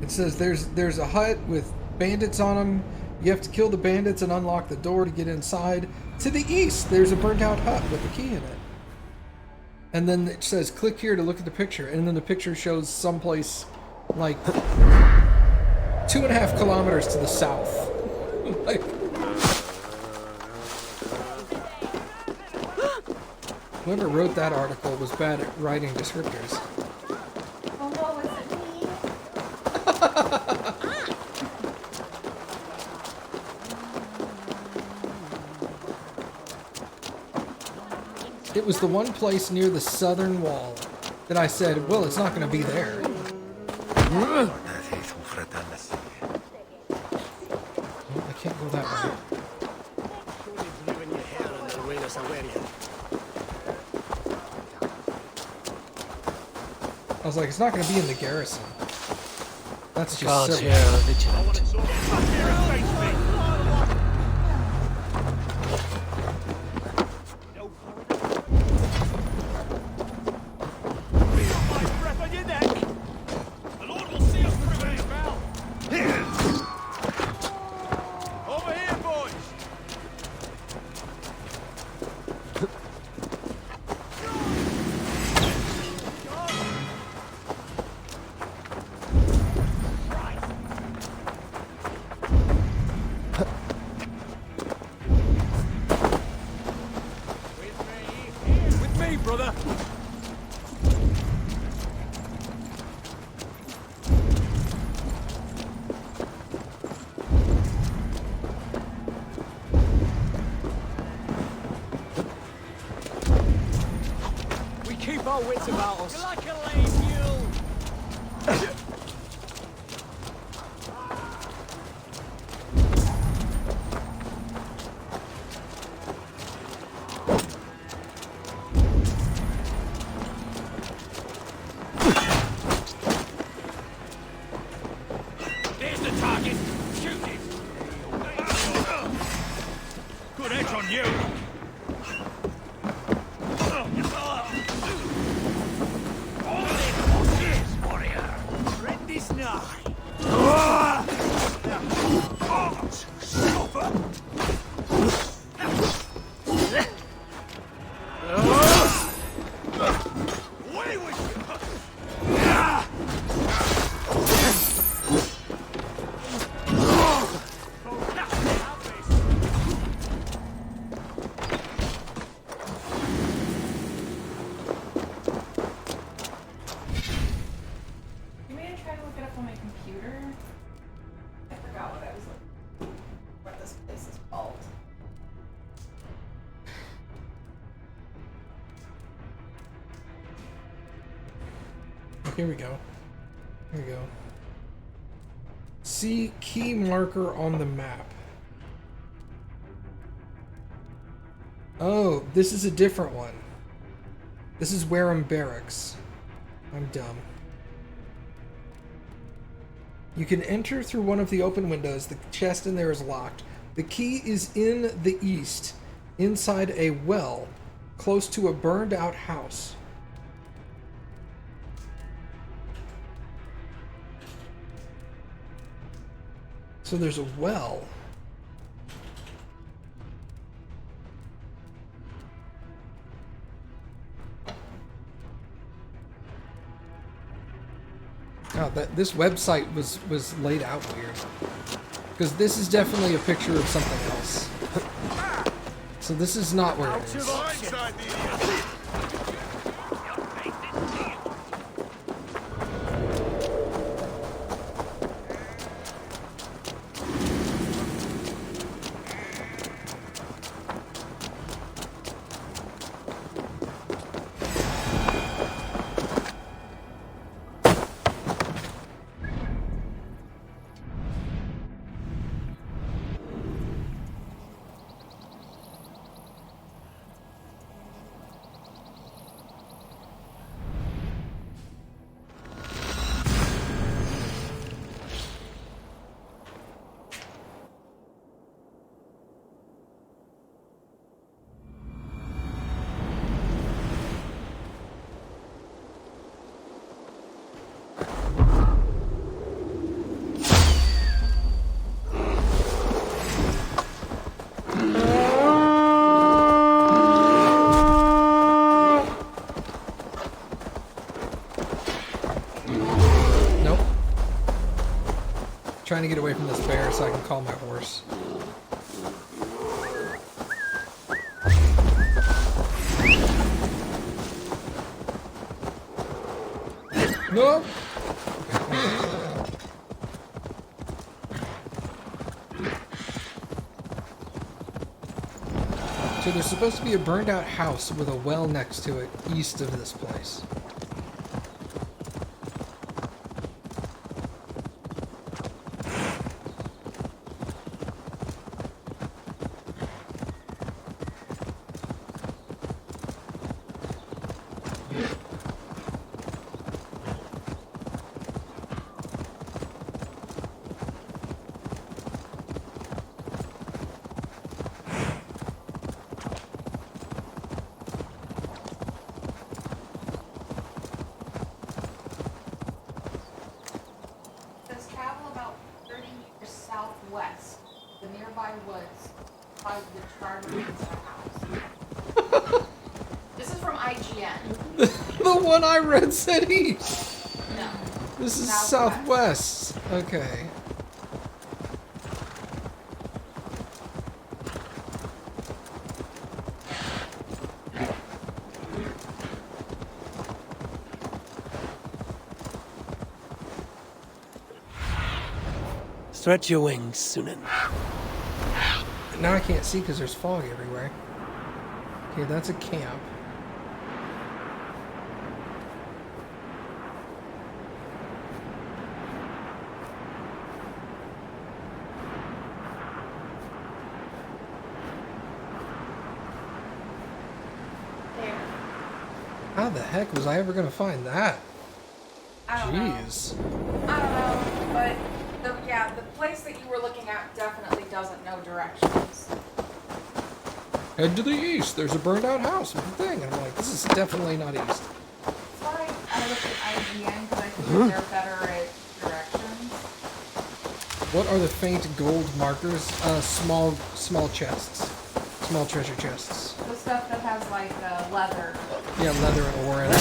It says there's a hut with bandits on them. You have to kill the bandits and unlock the door to get inside. To the east, there's a burnt out hut with a key in it. And then it says, click here to look at the picture. And then the picture shows someplace like 2.5 kilometers to the south. Like, whoever wrote that article was bad at writing descriptors. Oh no, is it me? It was the one place near the southern wall that I said, well, it's not going to be there. Well, I can't go that way. I was like, it's not going to be in the garrison. That's just so vigilant. Wits about us. You're like a lame mule. There's the target. Shoot it. Good edge on you. Here we go. Here we go. See key marker on the map. Oh, this is a different one. This is Wareham Barracks. I'm dumb. You can enter through one of the open windows. The chest in there is locked. The key is in the east, inside a well, close to a burned out house. So there's a well. Oh, this website was laid out weird. Because this is definitely a picture of something else. So this is not where it is. trying to get away from this bear so I can call my horse. No! So there's supposed to be a burned out house with a well next to it, east of this place. Says travel about 30 meters southwest, the nearby woods, by the Charlemagne's house. This is from IGN. The one I read said east! No. This is southwest. Okay. Stretch your wings, Sunan. Now I can't see because there's fog everywhere. Okay, that's a camp. There. How the heck was I ever going to find that? I don't know. Jeez. I don't know, but the place that you were looking at definitely doesn't know directions. Head to the east. There's a burned out house with a thing. And I'm like, this is definitely not east. That's why I looked at IGN because I think they're better at directions. What are the faint gold markers? Small chests. Small treasure chests. The stuff that has like leather. Yeah, leather and ore in it.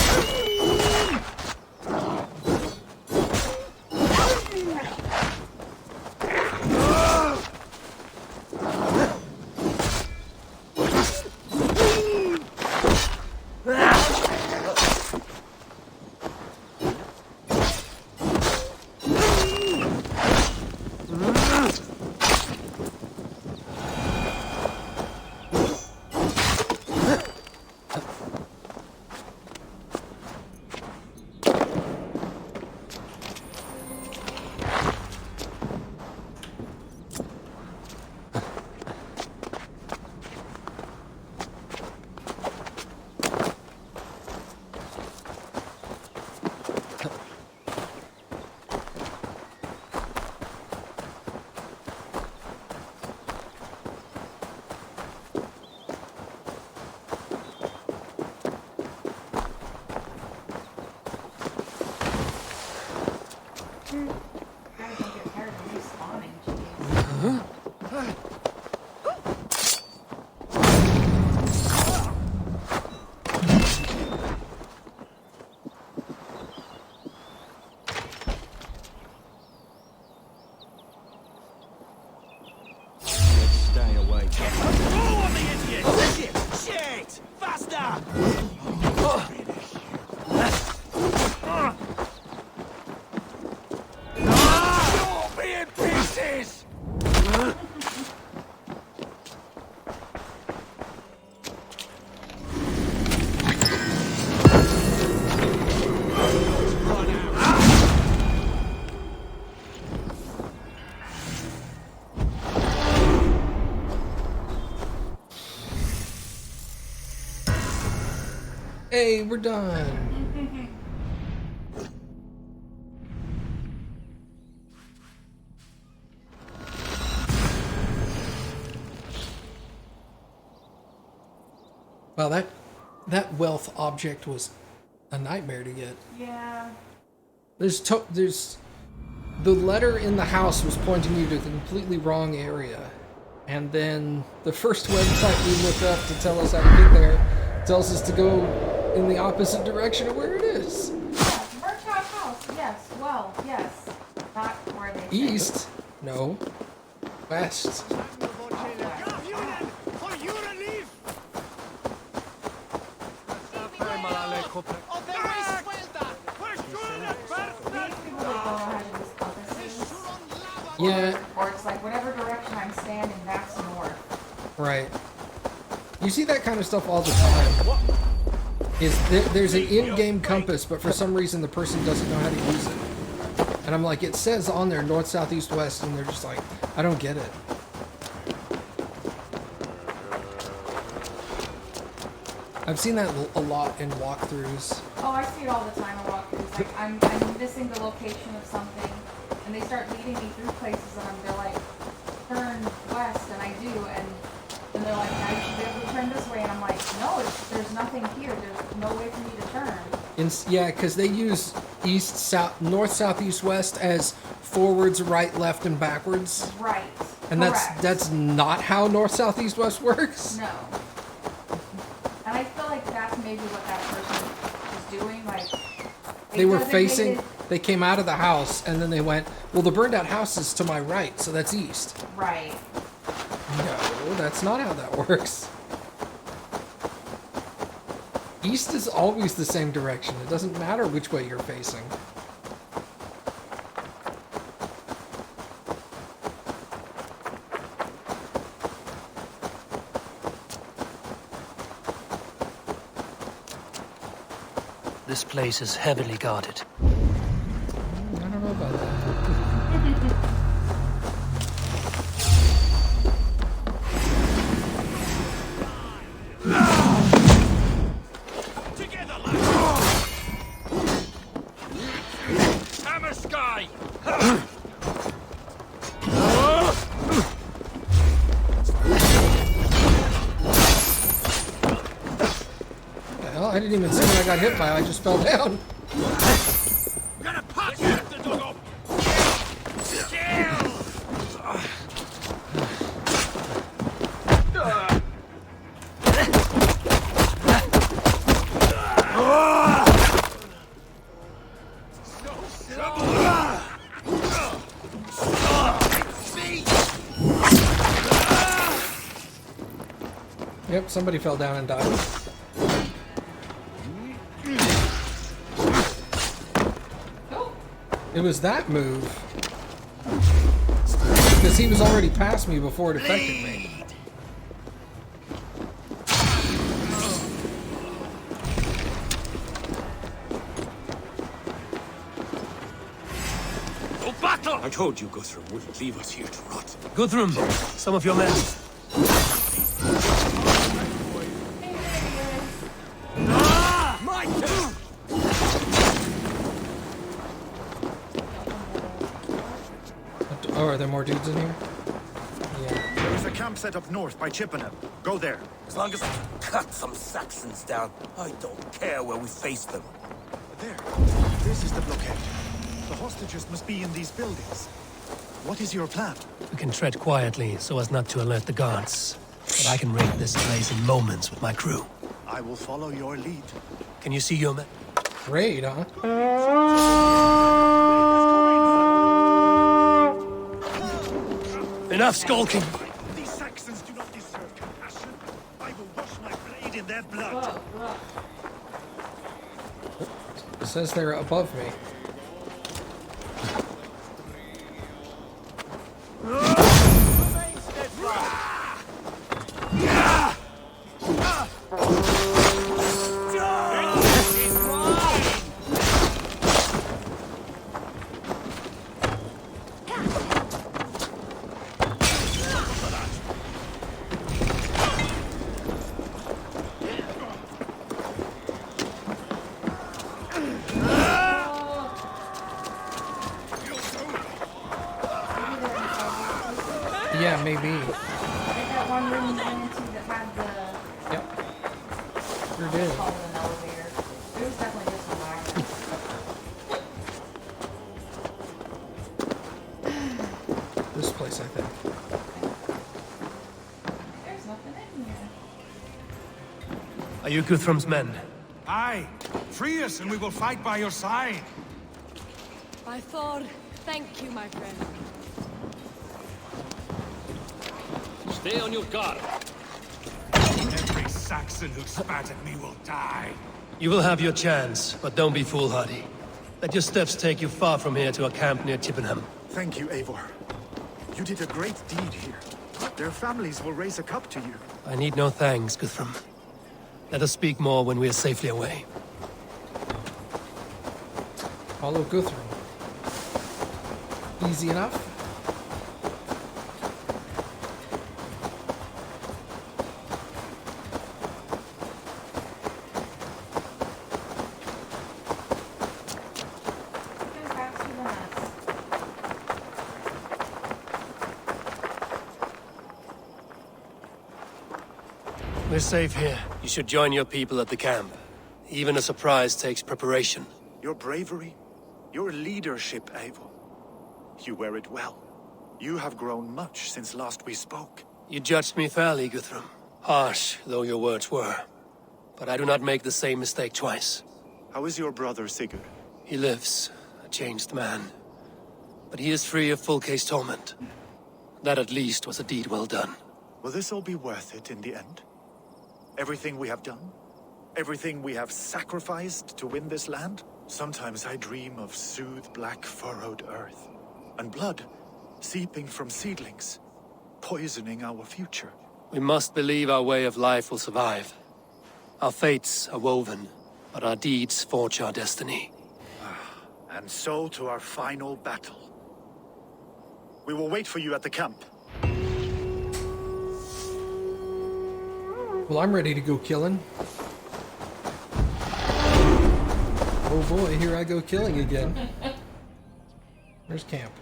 I don't get tired of respawning, jeez. Let's stay away. Oh, I'm the idiot! Shit! Faster! You'll be in pieces! Run out. Hey, we're done. Well, that wealth object was a nightmare to get. Yeah. There's the letter in the house was pointing you to the completely wrong area, and then the first website we look up to tell us how to get there tells us to go in the opposite direction of where it is. Burnt out house, yes. Well, yes. Not where they say. East? No. West. Yeah. Or it's like whatever direction I'm standing, that's north. Right. You see that kind of stuff all the time. There's an in-game compass, but for some reason the person doesn't know how to use it. And I'm like, it says on there north, south, east, west, and they're just like, I don't get it. I've seen that a lot in walkthroughs. Oh, I see it all the time in walkthroughs. Like I'm missing the location of something, and they start leading me through places, and they're like, turn west, and I do, and then they're like, now you should be able to turn this way, and I'm like, no, there's nothing here. There's no way for me to turn. Yeah, because they use east, south, north, south, east, west as forwards, right, left, and backwards. Right. And Correct. that's not how north, south, east, west works. No. And I feel like that's maybe what that person was doing. Like They were facing. They came out of the house, and then they went, well, the burned out house is to my right, so that's east. Right. No, that's not how that works. East is always the same direction. It doesn't matter which way you're facing. This place is heavily guarded. I don't know about that. Together, lads! Hammer Sky! Well, I didn't even see what I got hit by. I just fell down. Gonna punch the dog up! Yep, somebody fell down and died. It was that move. Because he was already past me before it affected me. No battle! I told you Guthrum wouldn't leave us here to rot. Guthrum, some of your men. My turn! Oh, are there more dudes in here? Yeah. There is a camp set up north by Chippenham. Go there. As long as we can cut some Saxons down, I don't care where we face them. There. This is the blockade. The hostages must be in these buildings. What is your plan? We can tread quietly so as not to alert the guards. But I can raid this place in moments with my crew. I will follow your lead. Can you see your men? Raid, huh? Enough skulking! These Saxons do not deserve compassion. I will wash my blade in their blood. Whoa, whoa. It says they're above me. Yeah, maybe. I think that one room we went into that had the Yep. Sure did. called an elevator. It was definitely just a line. This place, I think. There's nothing in here. Are you Guthrum's men? Aye. Free us and we will fight by your side. By Thor, thank you, my friend. Stay on your guard. Every Saxon who spat at me will die. You will have your chance, but don't be foolhardy. Let your steps take you far from here to a camp near Chippenham. Thank you, Eivor. You did a great deed here. Their families will raise a cup to you. I need no thanks, Guthrum. Let us speak more when we are safely away. Follow Guthrum. Easy enough. Who's faster than us? We're safe here. You should join your people at the camp. Even a surprise takes preparation. Your bravery, your leadership, Eivor. You wear it well. You have grown much since last we spoke. You judged me fairly, Guthrum. Harsh though your words were. But I do not make the same mistake twice. How is your brother, Sigurd? He lives, a changed man. But he is free of full case torment. That at least was a deed well done. Will this all be worth it in the end? Everything we have done? Everything we have sacrificed to win this land? Sometimes I dream of soothed black furrowed earth. And blood seeping from seedlings, poisoning our future. We must believe our way of life will survive. Our fates are woven, but our deeds forge our destiny. And so to our final battle. We will wait for you at the camp. Well, I'm ready to go killing. Oh boy, here I go killing again. Where's camp?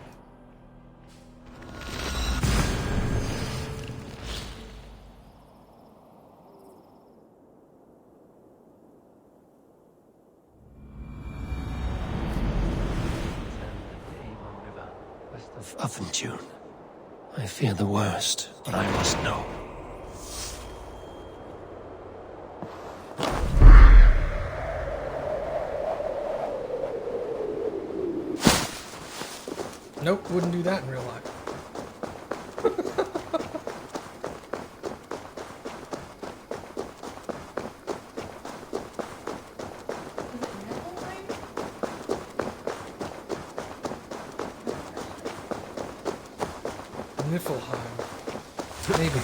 Of Uthentune. I fear the worst, but I must know. Nope, wouldn't do that in real life. Niflheim. Maybe.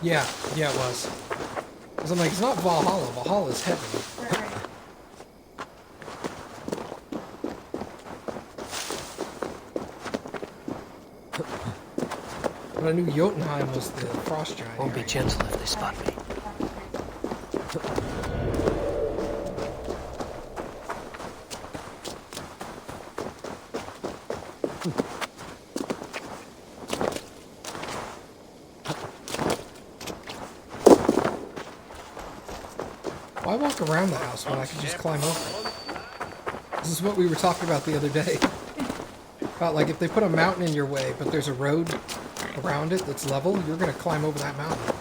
Yeah, it was. Because I'm like, it's not Valhalla. Valhalla's heaven. Right. But I knew Jotunheim was the frost giant. Won't be area. gentle if they spot me. Why walk around the house when I could just climb over it? This is what we were talking about the other day. About like if they put a mountain in your way, but there's a road around it that's level, you're gonna climb over that mountain.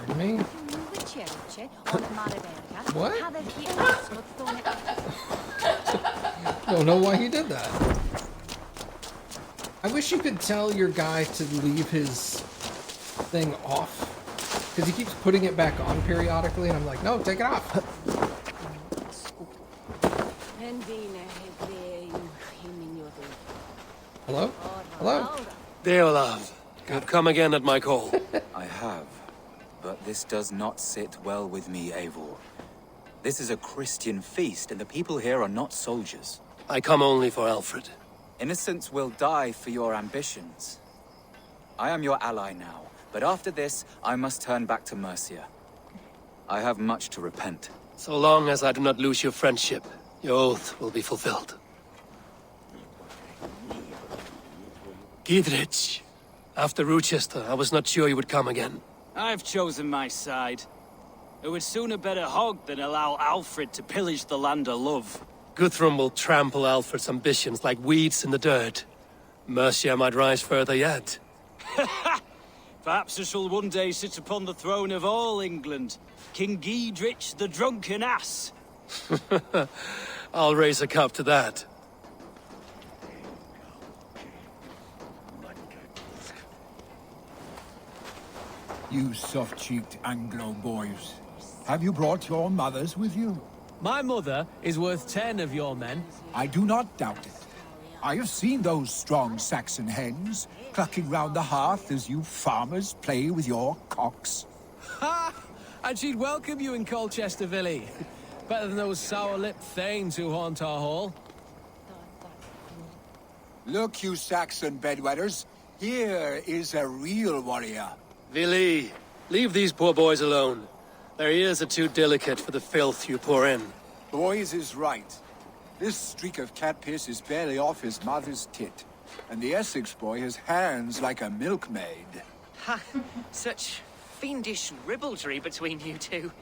Pardon me? What? Don't know why he did that. I wish you could tell your guy to leave his thing off. Because he keeps putting it back on periodically, and I'm like, no, take it off. Hello? Hello? Dear love, you have come again at my call. I have, but this does not sit well with me, Eivor. This is a Christian feast, and the people here are not soldiers. I come only for Alfred. Innocents will die for your ambitions. I am your ally now, but after this, I must turn back to Mercia. I have much to repent. So long as I do not lose your friendship, Your oath will be fulfilled. Gidrich, after Rochester, I was not sure you would come again. I've chosen my side. It would sooner bet a hog than allow Alfred to pillage the land of love. Guthrum will trample Alfred's ambitions like weeds in the dirt. Mercia might rise further yet. Perhaps I shall one day sit upon the throne of all England. King Giedrich the drunken ass. I'll raise a cup to that. You soft-cheeked Anglo boys. Have you brought your mothers with you? My mother is worth 10 of your men. I do not doubt it. I have seen those strong Saxon hens clucking round the hearth as you farmers play with your cocks. Ha! And she'd welcome you in Colchester, Villy. Better than those sour-lipped thanes who haunt our hall. Look, you Saxon bedwetters. Here is a real warrior. Vili, leave these poor boys alone. Their ears are too delicate for the filth you pour in. Boys is right. This streak of cat piss is barely off his mother's tit. And the Essex boy has hands like a milkmaid. Ha! Such fiendish ribaldry between you two.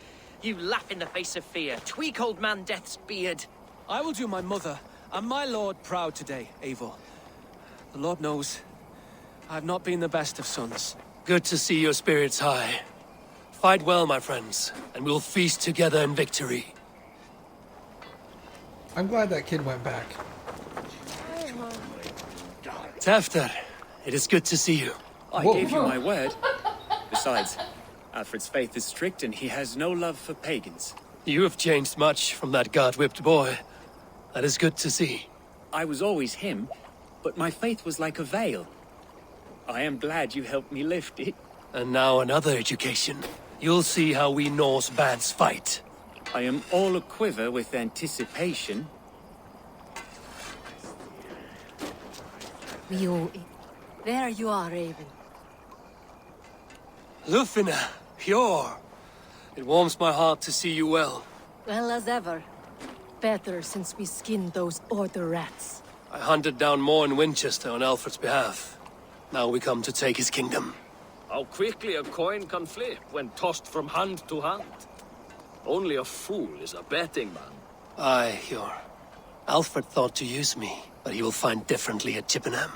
You laugh in the face of fear. Tweak old man Death's beard. I will do my mother and my lord proud today, Eivor. The Lord knows, I've not been the best of sons. Good to see your spirits high. Fight well, my friends, and we'll feast together in victory. I'm glad that kid went back. Tafter, it is good to see you. I Whoa. gave you my word. Besides, Alfred's faith is strict and he has no love for pagans. You have changed much from that god-whipped boy. That is good to see. I was always him, but my faith was like a veil. I am glad you helped me lift it. And now another education. You'll see how we Norse bads fight. I am all aquiver with anticipation. There you are, Raven. Lufina, pure. It warms my heart to see you well. Well as ever. Better since we skinned those Order rats. I hunted down more in Winchester on Alfred's behalf. Now we come to take his kingdom. How quickly a coin can flip when tossed from hand to hand. Only a fool is a betting man. Aye, Hjor. Alfred thought to use me, but he will find differently at Chippenham.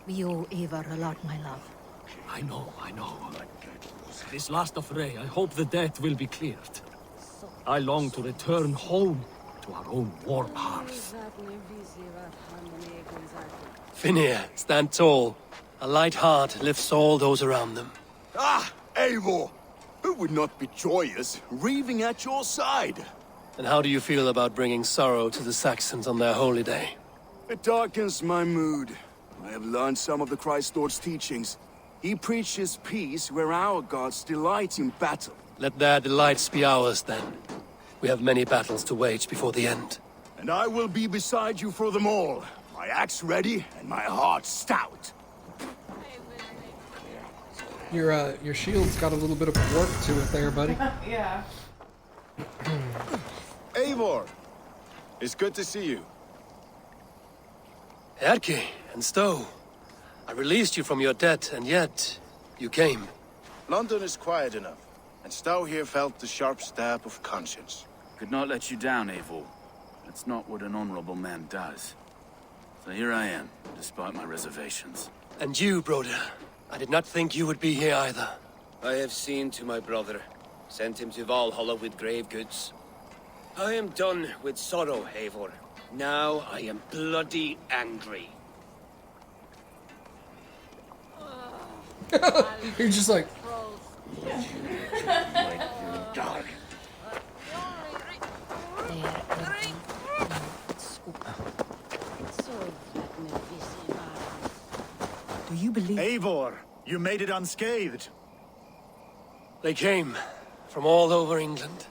We owe Eivor a lot, my love. I know. This last affray, I hope the debt will be cleared. I long to return home to our own warm hearth. Finir, stand tall. A light heart lifts all those around them. Ah, Eivor! Who would not be joyous, raving at your side? And how do you feel about bringing sorrow to the Saxons on their holy day? It darkens my mood. I have learned some of the Christ Lord's teachings. He preaches peace where our gods delight in battle. Let their delights be ours, then. We have many battles to wage before the end. And I will be beside you for them all. My axe ready and my heart stout. Your shield's got a little bit of work to it there, buddy. Yeah. Eivor! It's good to see you. Erke and Stowe. I released you from your debt, and yet you came. London is quiet enough, and Stowe here felt the sharp stab of conscience. Could not let you down, Eivor. That's not what an honorable man does. So here I am, despite my reservations. And you, Broder. I did not think you would be here either. I have seen to my brother, sent him to Valhalla with grave goods. I am done with sorrow, Eivor. Now I am bloody angry. You're just like... Do you believe... Eivor, you made it unscathed. They came from all over England.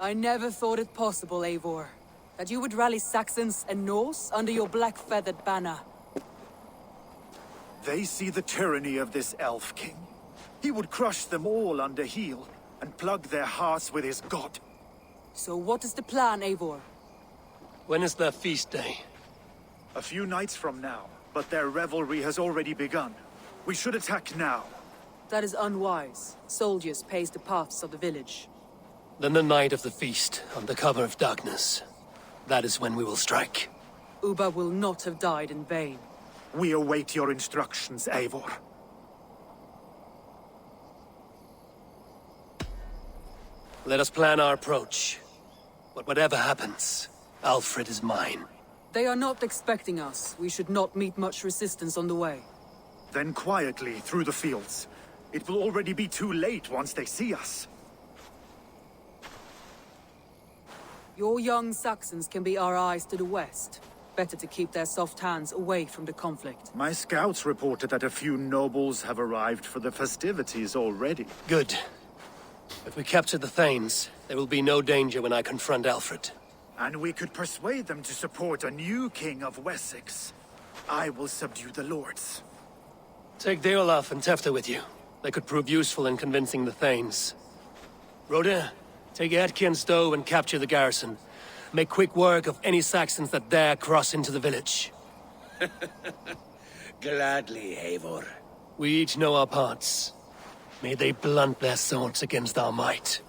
I never thought it possible, Eivor, that you would rally Saxons and Norse under your black-feathered banner. They see the tyranny of this elf king. He would crush them all under heel and plug their hearts with his god. So what is the plan, Eivor? When is their feast day? A few nights from now, but their revelry has already begun. We should attack now. That is unwise. Soldiers pace the paths of the village. Then the night of the feast, under cover of darkness. That is when we will strike. Ubba will not have died in vain. We await your instructions, Eivor. Let us plan our approach. But whatever happens, Alfred is mine. They are not expecting us. We should not meet much resistance on the way. Then quietly through the fields. It will already be too late once they see us. Your young Saxons can be our eyes to the west. Better to keep their soft hands away from the conflict. My scouts reported that a few nobles have arrived for the festivities already. Good. If we capture the Thanes, there will be no danger when I confront Alfred. And we could persuade them to support a new king of Wessex. I will subdue the lords. Take Deolaf and Tefta with you. They could prove useful in convincing the Thanes. Rhoda, take Edki and Stowe and capture the garrison. Make quick work of any Saxons that dare cross into the village. Gladly, Eivor. We each know our parts. May they blunt their swords against our might.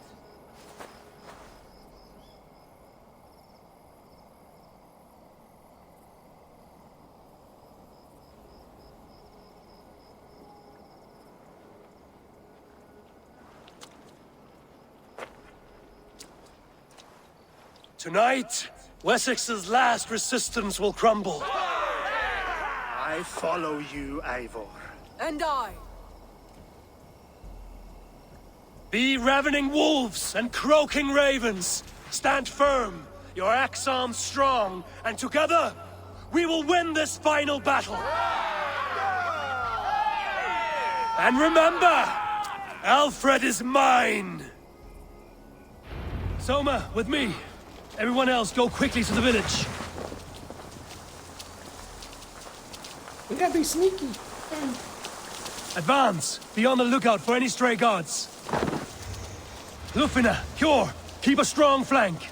Tonight, Wessex's last resistance will crumble. I follow you, Eivor. And I. Be ravening wolves and croaking ravens. Stand firm, your axe arms strong, and together, we will win this final battle. And remember, Alfred is mine. Soma, with me. Everyone else, go quickly to the village. We gotta be sneaky. Advance. Be on the lookout for any stray guards. Lufina, Kjor, keep a strong flank.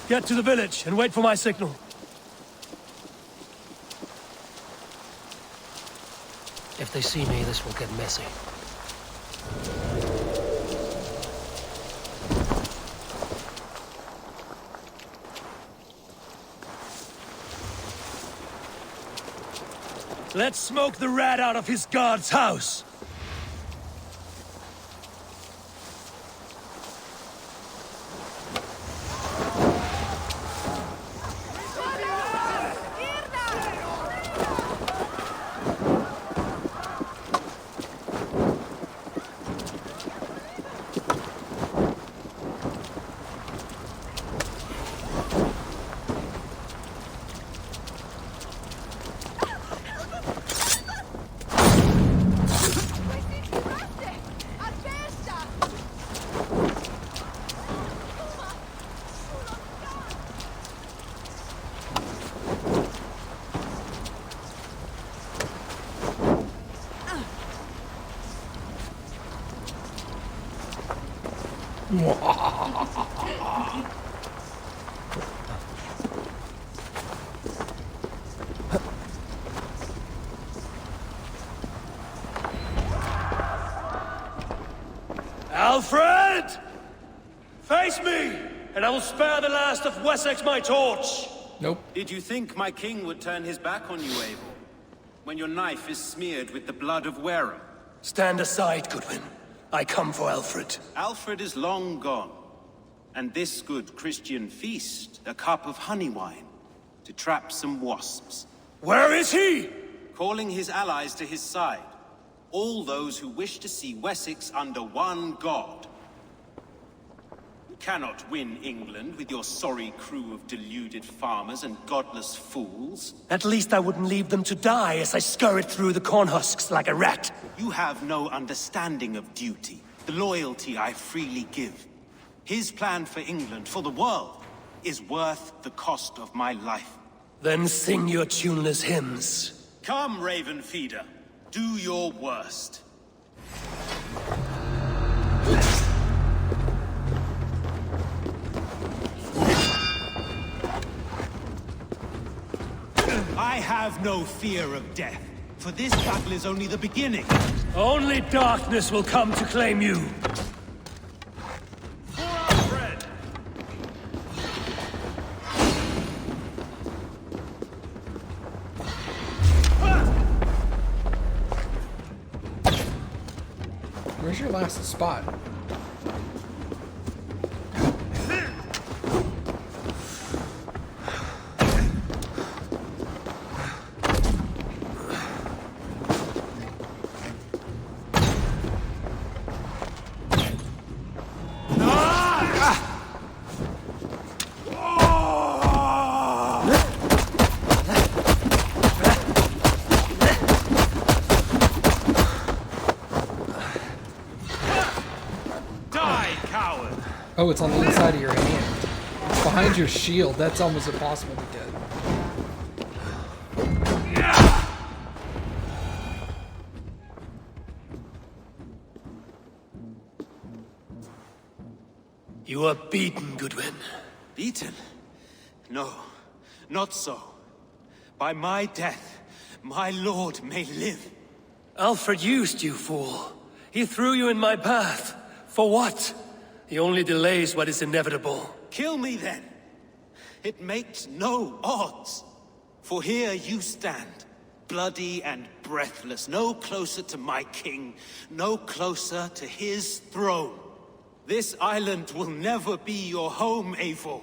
Get to the village and wait for my signal. If they see me, this will get messy. Let's smoke the rat out of his guard's house! Alfred! Face me, and I will spare the last of Wessex my torch! Nope. Did you think my king would turn his back on you, Eivor? When your knife is smeared with the blood of Wareham? Stand aside, Goodwin. I come for Alfred. Alfred is long gone. And this good Christian feast, a cup of honey wine, to trap some wasps. Where is he? Calling his allies to his side. All those who wish to see Wessex under one god. cannot win England with your sorry crew of deluded farmers and godless fools. At least I wouldn't leave them to die as I scurried through the corn husks like a rat. You have no understanding of duty, the loyalty I freely give. His plan for England, for the world, is worth the cost of my life. Then sing your tuneless hymns. Come, Raven Feeder. Do your worst. I have no fear of death, for this battle is only the beginning. Only darkness will come to claim you. Where's your last spot? Oh, it's on the inside of your hand. It's behind your shield. That's almost impossible to get. You are beaten, Goodwin. Beaten? No, not so. By my death, my lord may live. Alfred used you, fool. He threw you in my path. For what? He only delays what is inevitable. Kill me then. It makes no odds. For here you stand, bloody and breathless, no closer to my king, no closer to his throne. This island will never be your home, Eivor.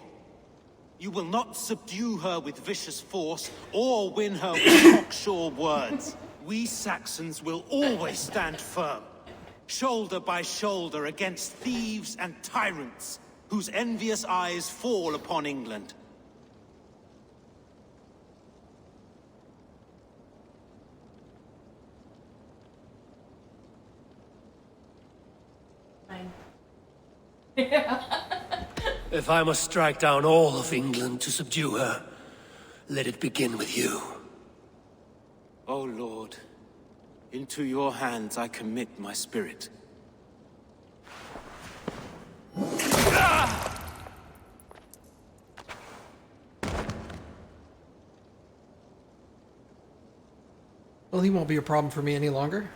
You will not subdue her with vicious force, or win her with cocksure words. We Saxons will always stand firm, shoulder by shoulder against thieves and tyrants, whose envious eyes fall upon England. If I must strike down all of England to subdue her, let it begin with you. O Lord, into your hands I commit my spirit. Well, he won't be a problem for me any longer.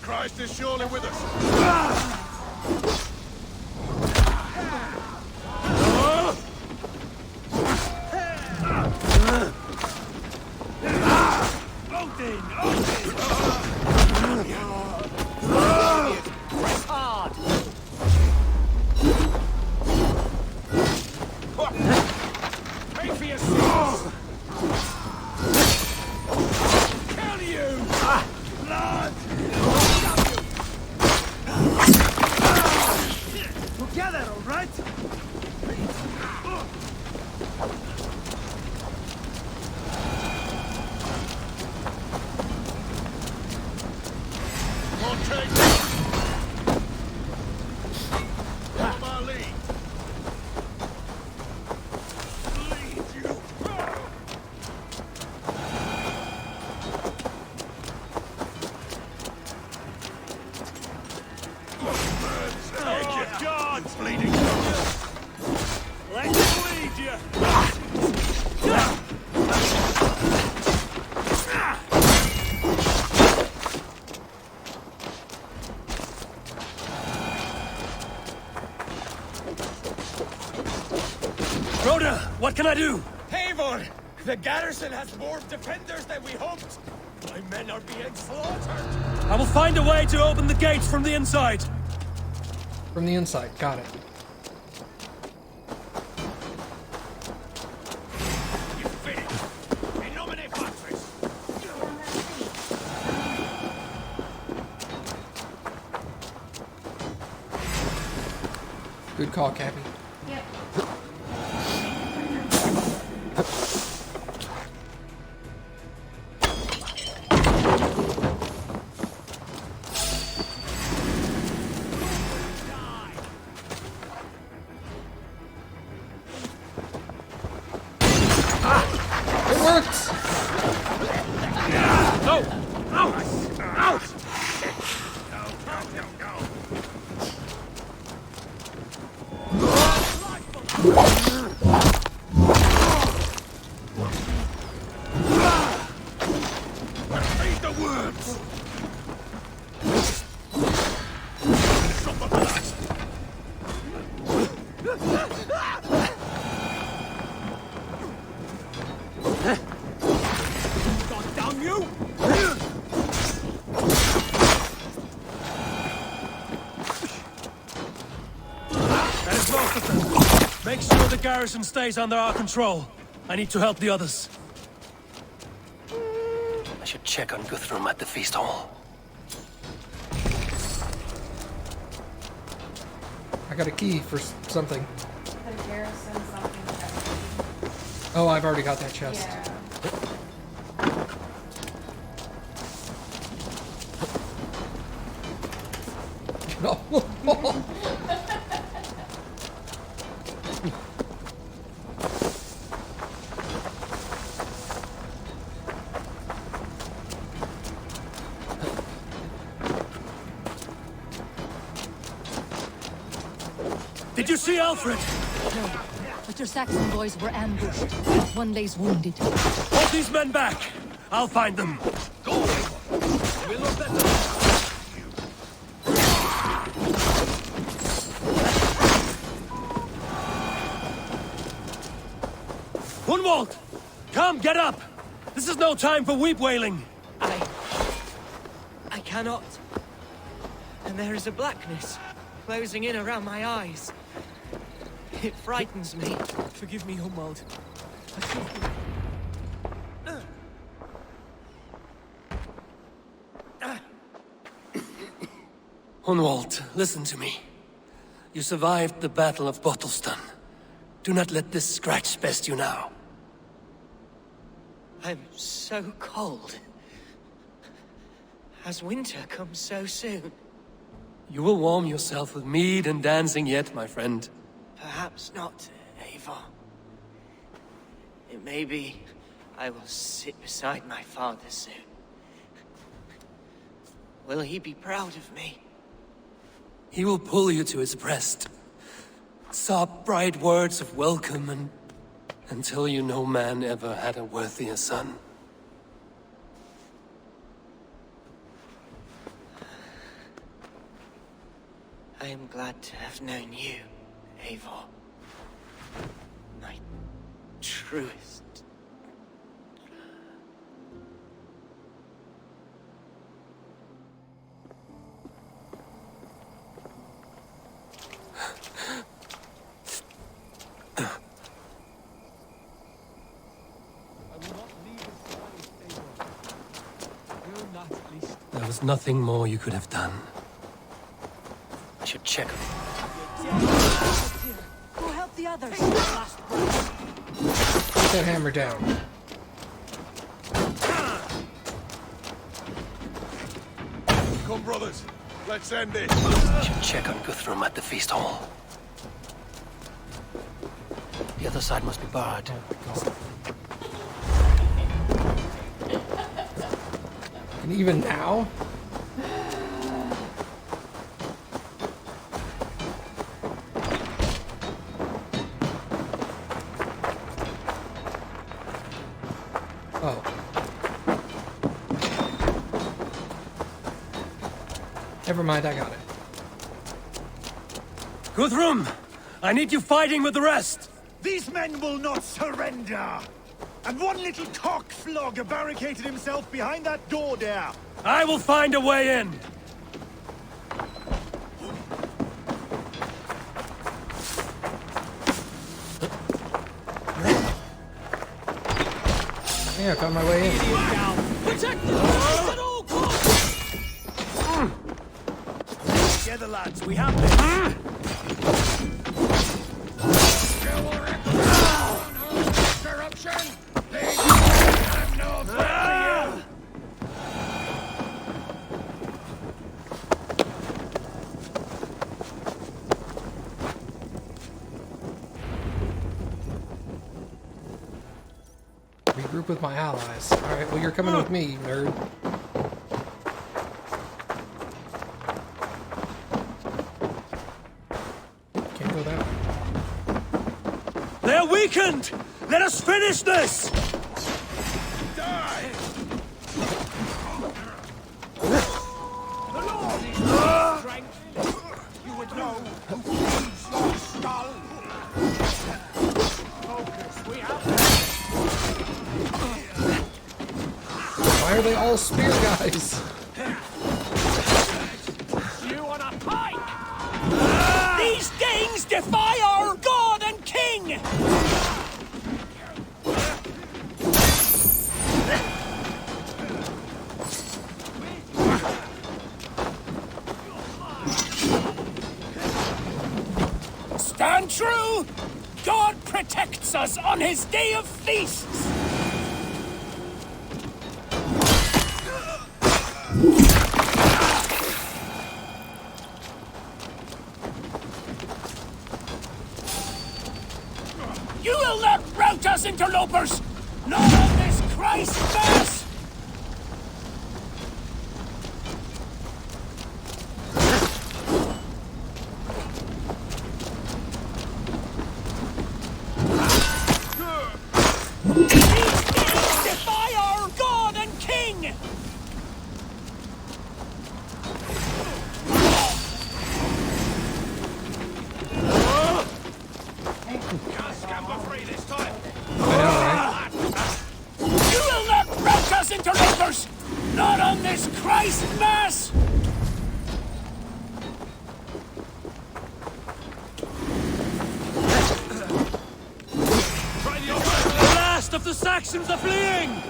Christ is surely with us. Press hard! Pay for your sins! Kill you! Blood! Together, all right? Who's bleeding? Let me lead you! Rhoda, what can I do? Eivor! The garrison has more defenders than we hoped! My men are being slaughtered! I will find a way to open the gates from the inside. From the inside, got it. You finished! In nomine Patris! Good call, Cappy. Yep. It works! No! Out! Out! Read the words! Stop the blast! God damn you! That is most of them. Make sure the garrison stays under our control. I need to help the others. I should check on Guthrum at the feast hall. I got a key for something. The garrison something. Oh, I've already got that chest. Yeah. No. Did you see Alfred? No, but your Saxon boys were ambushed. One lays wounded. Hold these men back. I'll find them. Go away! We'll not let them... Hunwald! Come, get up! This is no time for weep wailing. I cannot. And there is a blackness closing in around my eyes. It frightens me. Forgive me, Hunwald. Hunwald, listen to me. You survived the Battle of Bottleston. Do not let this scratch best you now. I'm so cold. Has winter come so soon? You will warm yourself with mead and dancing yet, my friend. Perhaps not, Eivor. It may be I will sit beside my father soon. Will he be proud of me? He will pull you to his breast. Sob bright words of welcome and until you no man ever had a worthier son. I am glad to have known you, Eivor. My truest. There was nothing more you could have done. I should check. Go help the others. Put that hammer down. Come, brothers. Let's end this. I should check on Guthrum at the feast hall. The other side must be barred. And even now? Oh. Never mind, I got it. Guthrum! I need you fighting with the rest! These men will not surrender! And one little cockflogger barricaded himself behind that door there! I will find a way in! Yeah, I found my way in. Protect the doors at all costs! Together, lads, we have this! Regroup with my allies. Alright, well, you're coming with me, you nerd. Can't go that way. They're weakened! Let us finish this! Die! The Lord is your strength. You would know who feeds your skull. Focus, we have Why are they all spear guys? You on a pike! These Danes defy our god and king! Stand true! God protects us on his day of feasts! You will not rout us, interlopers! Not on this Christ Mass! These Danes defy our God and King! You will not rout us, interlopers! Not on this Christ Mass! The last of the Saxons are fleeing!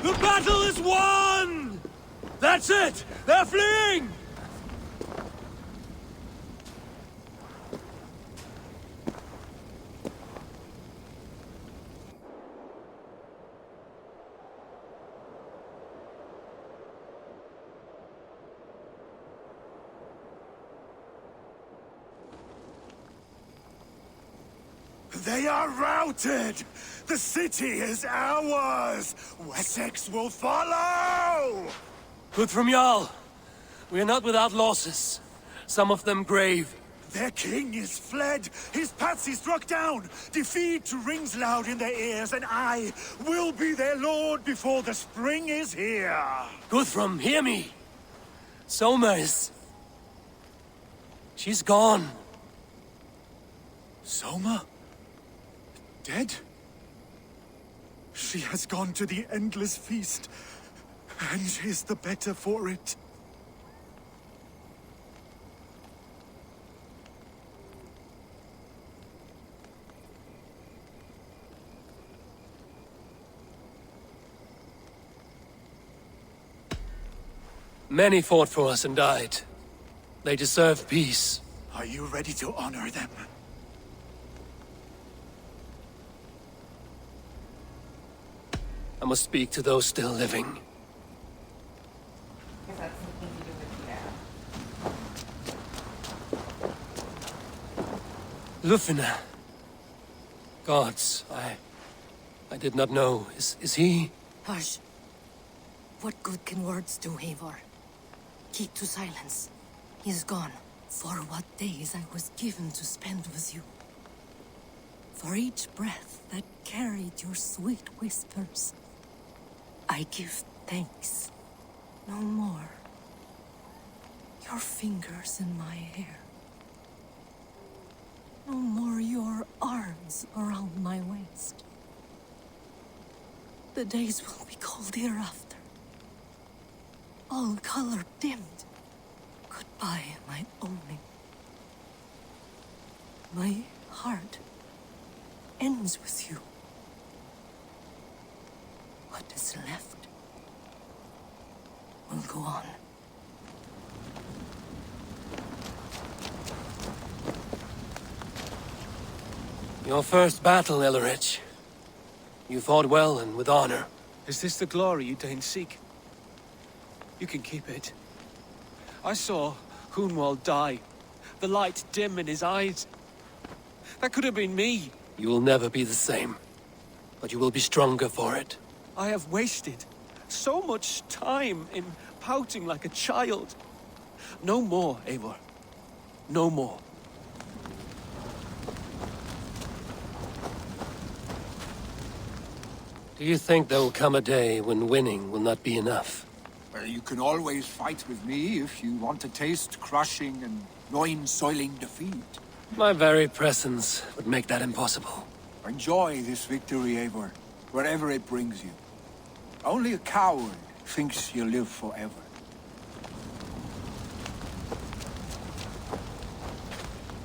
The battle is won! That's it! They're fleeing! They are routed! The city is ours! Wessex will follow! Guthrum Jarl, we are not without losses. Some of them grave. Their king is fled! His patsy struck down! Defeat rings loud in their ears, and I will be their lord before the spring is here! Guthrum, hear me! Soma is... she's gone. Soma? Dead? She has gone to the endless feast, and is the better for it. Many fought for us and died. They deserve peace. Are you ready to honor them? I must speak to those still living. Because that's something to do with that. Lufina. Gods, I did not know. Is he? Hush. What good can words do, Eivor? Keep to silence. He's gone. For what days I was given to spend with you. For each breath that carried your sweet whispers. I give thanks. No more. Your fingers in my hair. No more your arms around my waist. The days will be cold hereafter. All color dimmed. Goodbye, my only. My heart ends with you. What is left will go on. Your first battle, Ellerich. You fought well and with honor. Is this the glory you deign seek? You can keep it. I saw Hunwald die. The light dim in his eyes. That could have been me. You will never be the same. But you will be stronger for it. I have wasted so much time in pouting like a child. No more, Eivor. No more. Do you think there will come a day when winning will not be enough? Well, you can always fight with me if you want to taste crushing and loin-soiling defeat. My very presence would make that impossible. Enjoy this victory, Eivor, wherever it brings you. Only a coward thinks you'll live forever.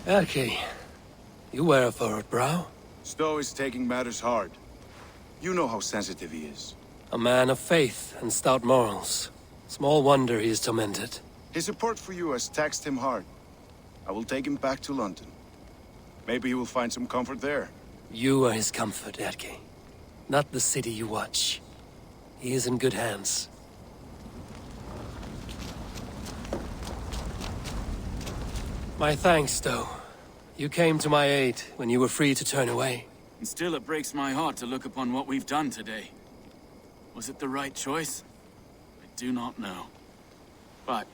Erki, you wear a furrowed brow. Stowe is taking matters hard. You know how sensitive he is. A man of faith and stout morals. Small wonder he is tormented. His support for you has taxed him hard. I will take him back to London. Maybe he will find some comfort there. You are his comfort, Erki. Not the city you watch. He is in good hands. My thanks, Stowe. You came to my aid when you were free to turn away. And still it breaks my heart to look upon what we've done today. Was it the right choice? I do not know. But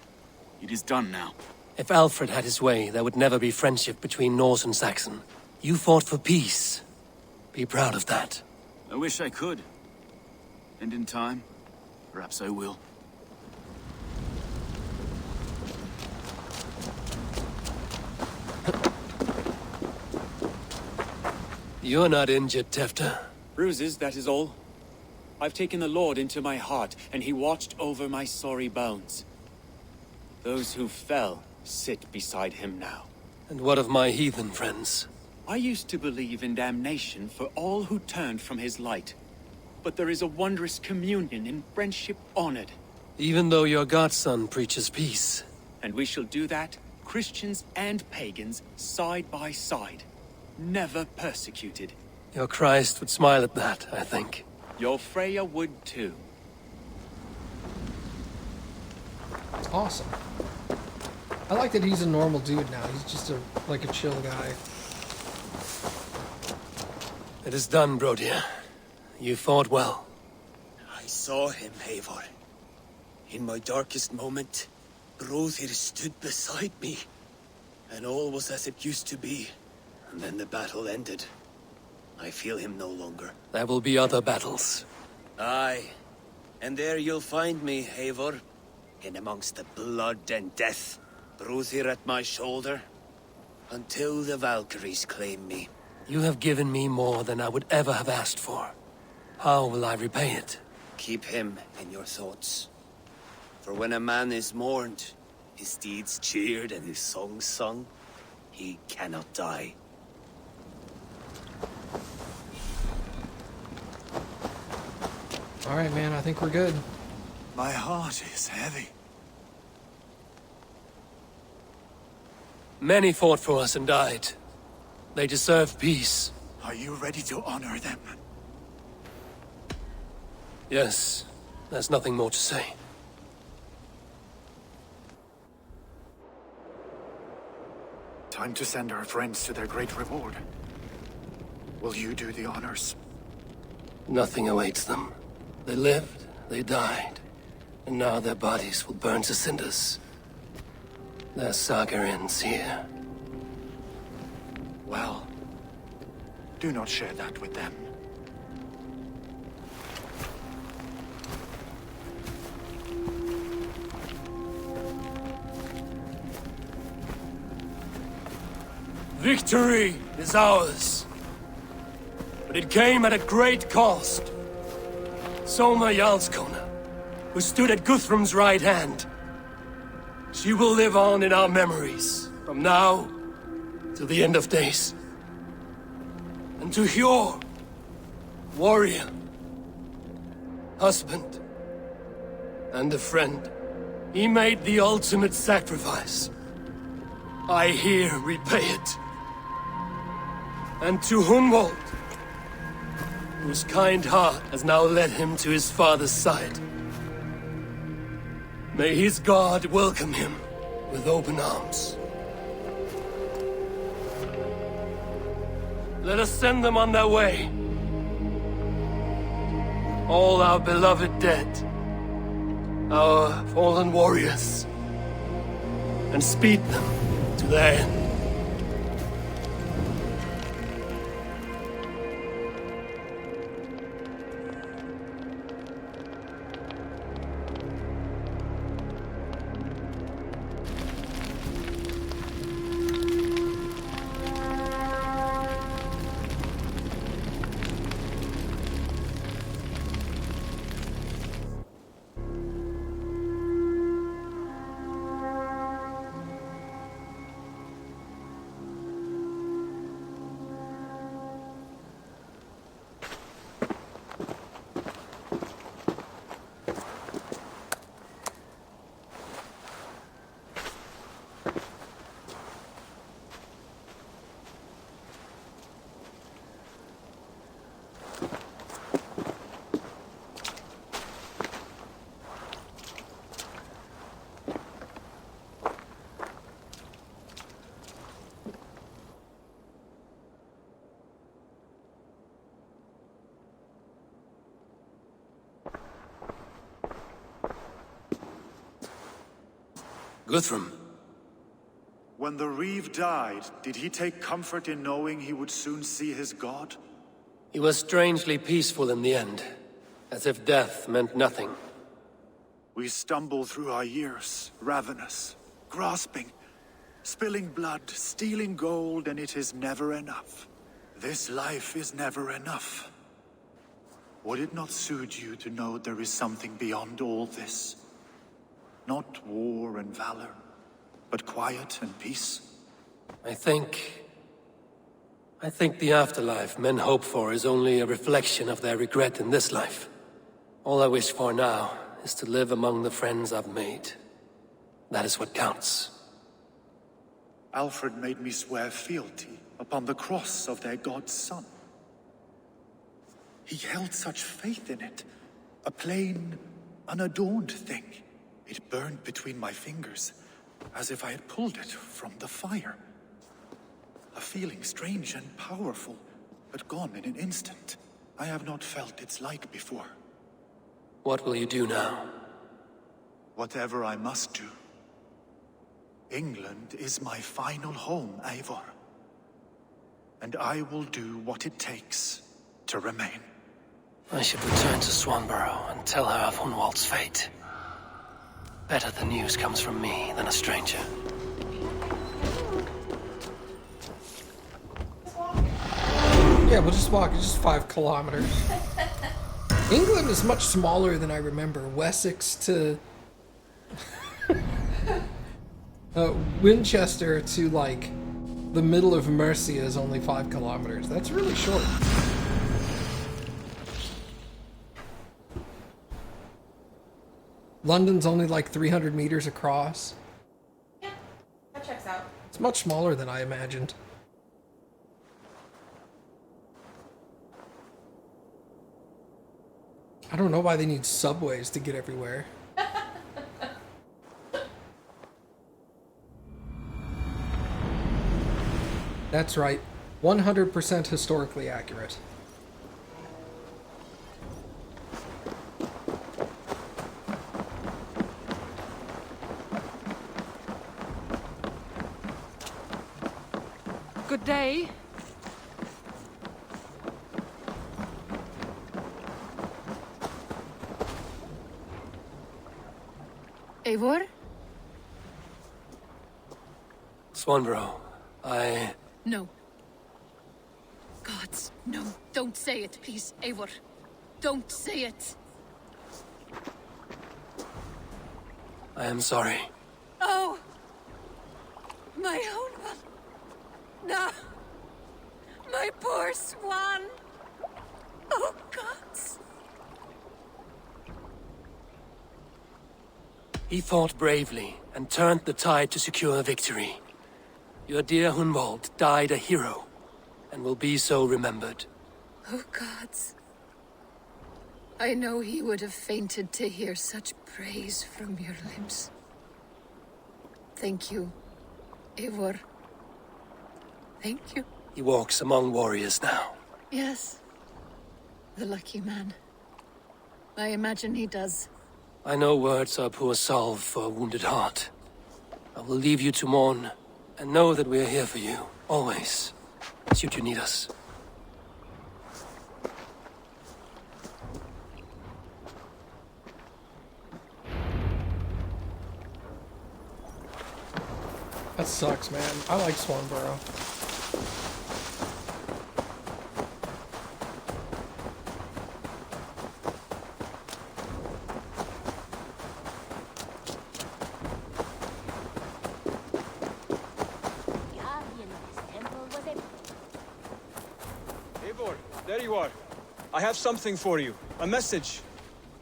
it is done now. If Alfred had his way, there would never be friendship between Norse and Saxon. You fought for peace. Be proud of that. I wish I could. And in time, perhaps I will. You're not injured, Tefta. Bruises, that is all. I've taken the Lord into my heart, and he watched over my sorry bones. Those who fell sit beside him now. And what of my heathen friends? I used to believe in damnation for all who turned from his light. But there is a wondrous communion in friendship honored. Even though your godson preaches peace. And we shall do that, Christians and pagans, side by side. Never persecuted. Your Christ would smile at that, I think. Your Freya would too. It's awesome. I like that he's a normal dude now. He's just like a chill guy. It is done, Brodir. You fought well. I saw him, Eivor. In my darkest moment, Brodir stood beside me. And all was as it used to be. And then the battle ended. I feel him no longer. There will be other battles. Aye. And there you'll find me, Eivor. In amongst the blood and death. Brodir at my shoulder. Until the Valkyries claim me. You have given me more than I would ever have asked for. How will I repay it? Keep him in your thoughts. For when a man is mourned, his deeds cheered and his songs sung, he cannot die. All right, man, I think we're good. My heart is heavy. Many fought for us and died. They deserve peace. Are you ready to honor them? Yes, there's nothing more to say. Time to send our friends to their great reward. Will you do the honors? Nothing awaits them. They lived, they died, and now their bodies will burn to cinders. Their saga ends here. Well, do not share that with them. Victory is ours. But it came at a great cost. Soma Jarlskona, who stood at Guthrum's right hand. She will live on in our memories, from now to the end of days. And to Hjor, warrior, husband, and a friend, he made the ultimate sacrifice. I here repay it. And to Hunwald, whose kind heart has now led him to his father's side. May his God welcome him with open arms. Let us send them on their way. All our beloved dead, our fallen warriors, and speed them to their end. Guthrum. When the Reeve died, did he take comfort in knowing he would soon see his god? He was strangely peaceful in the end, as if death meant nothing. We stumble through our years, ravenous, grasping, spilling blood, stealing gold, and it is never enough. This life is never enough. Would it not suit you to know there is something beyond all this? Not war and valor, but quiet and peace? I think the afterlife men hope for is only a reflection of their regret in this life. All I wish for now is to live among the friends I've made. That is what counts. Alfred made me swear fealty upon the cross of their god's son. He held such faith in it, a plain, unadorned thing. It burned between my fingers, as if I had pulled it from the fire. A feeling strange and powerful, but gone in an instant. I have not felt its like before. What will you do now? Whatever I must do. England is my final home, Eivor. And I will do what it takes to remain. I should return to Swanborough and tell her of Hunwald's fate. Better the news comes from me than a stranger. Yeah, we'll just walk. It's just 5 kilometers. England is much smaller than I remember. Wessex to Winchester to like the middle of Mercia is only 5 kilometers. That's really short. London's only like 300 meters across. Yeah, that checks out. It's much smaller than I imagined. I don't know why they need subways to get everywhere. That's right. 100% historically accurate. Good day. Eivor? Swanborough, I No. Gods, no. Don't say it, please, Eivor. Don't say it. I am sorry. Oh! My own one. No. My poor swan. Oh, gods. He fought bravely and turned the tide to secure victory. Your dear Hunwald died a hero, and will be so remembered. Oh, gods. I know he would have fainted to hear such praise from your lips. Thank you, Eivor. Thank you. He walks among warriors now. Yes. The lucky man. I imagine he does. I know words are poor salve for a wounded heart. I will leave you to mourn, and know that we are here for you, always, should you need us. That sucks, man. I like Swanborough. Eivor, there you are. I have something for you. A message.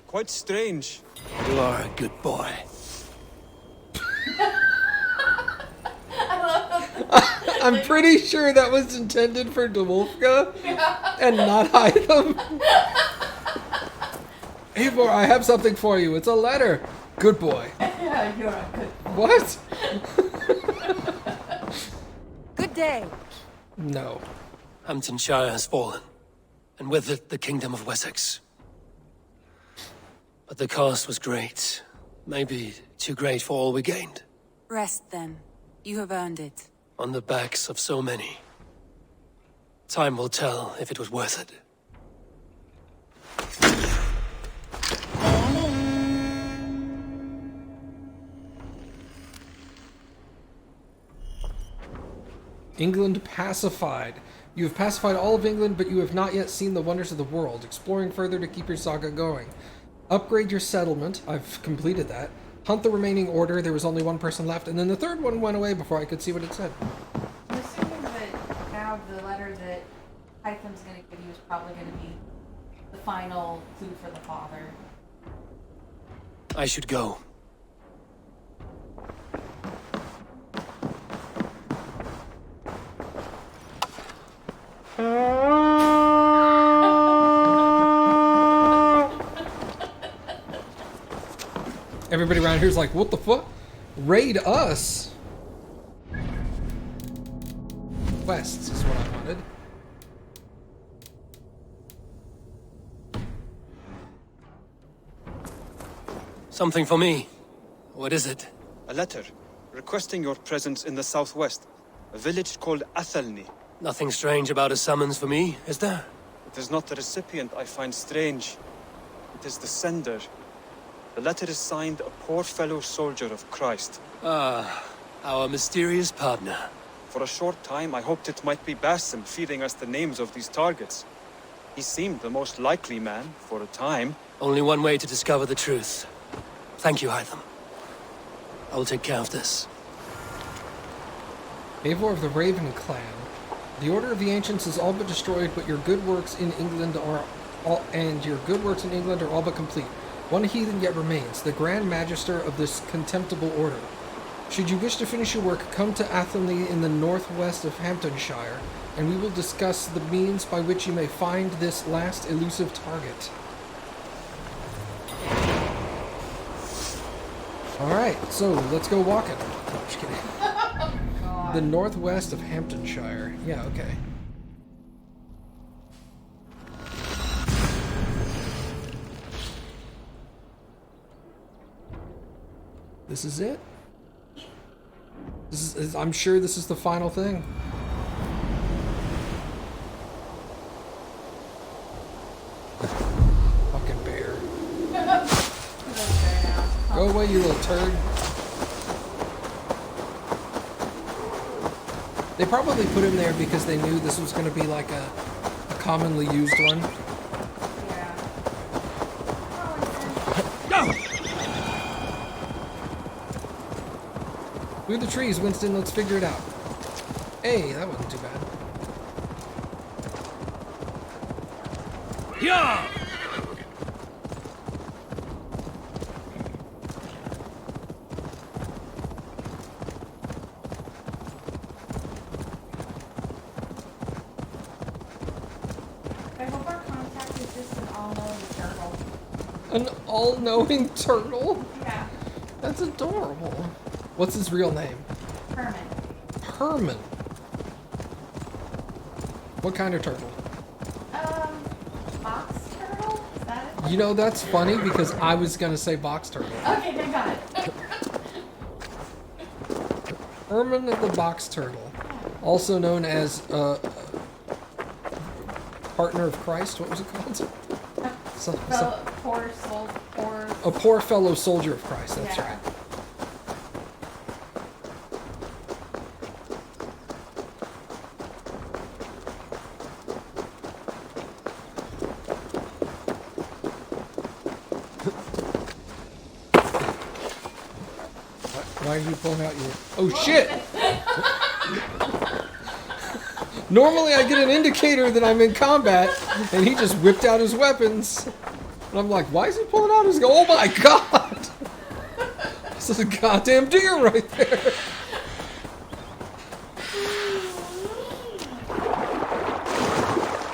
Quite strange. You are a good boy. I'm pretty sure that was intended for Dwulfka and not Hytham. Eivor, I have something for you. It's a letter. Good boy. Yeah, you're a good boy. What? Good day. No. Hamptonshire has fallen, and with it the Kingdom of Wessex. But the cost was great. Maybe too great for all we gained. Rest then. You have earned it. On the backs of so many. Time will tell if it was worth it. England pacified. You have pacified all of England, but you have not yet seen the wonders of the world. Exploring further to keep your saga going. Upgrade your settlement. I've completed that. Hunt the remaining order. There was only one person left, and then the third one went away before I could see what it said. I'm assuming that now the letter that Hytham's going to give you is probably going to be the final food for the father. I should go. Everybody around here's like, what the fuck? Raid us? Quests is what I wanted. Something for me. What is it? A letter requesting your presence in the southwest. A village called Athelney. Nothing strange about a summons for me, is there? It is not the recipient I find strange. It is the sender. The letter is signed a poor fellow soldier of Christ. Ah, our mysterious partner. For a short time, I hoped it might be Basim feeding us the names of these targets. He seemed the most likely man, for a time. Only one way to discover the truth. Thank you, Hytham. I will take care of this. Eivor of the Raven Clan. The Order of the Ancients is all but destroyed, but your good works in England are all but complete. One heathen yet remains, the Grand Magister of this contemptible order. Should you wish to finish your work, come to Athelney in the northwest of Hamptonshire, and we will discuss the means by which you may find this last elusive target. Alright, so let's go walking. No, I'm just kidding. The northwest of Hamptonshire. Yeah, okay. This is it? I'm sure this is the final thing. Fucking bear. Go away, you little turd. They probably put him there because they knew this was going to be like a commonly used one. Yeah. Through the trees, Winston. Let's figure it out. Hey, that wasn't too bad. Yeah! I hope our contact is just an all-knowing turtle. An all-knowing turtle? Yeah. That's adorable. What's his real name? Herman. Herman. What kind of turtle? Box turtle? Is that it? You know, that's funny because I was going to say box turtle. Okay, thank God. Herman the box turtle. Also known as partner of Christ. What was it called? A poor fellow soldier of Christ. That's right. Why are you pulling out your... Oh, shit! Normally I get an indicator that I'm in combat, and he just whipped out his weapons. And I'm like, why is he pulling out his... Oh my god! This is a goddamn deer right there!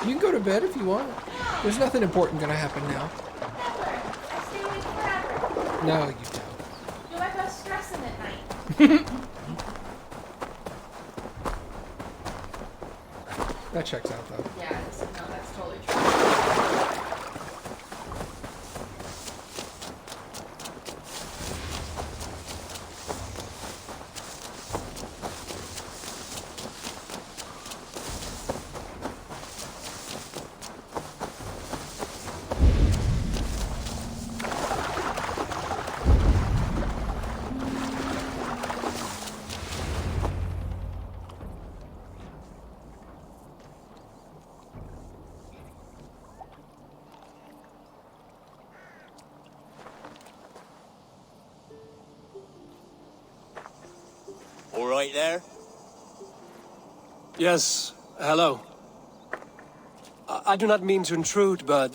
You can go to bed if you want. There's nothing important gonna happen now. No, you don't. Do I go stressing at night? That checks out, though. Yeah, no, that's totally true. All right there? Yes, hello. I do not mean to intrude, but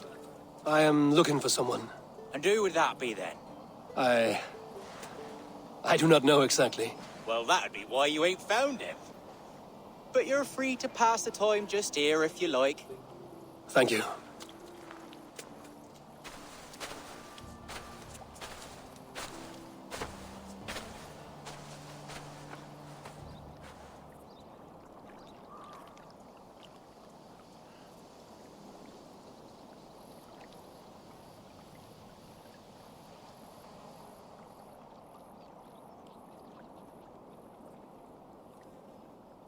I am looking for someone. And who would that be then? I do not know exactly. Well, that'd be why you ain't found him. But you're free to pass the time just here if you like. Thank you.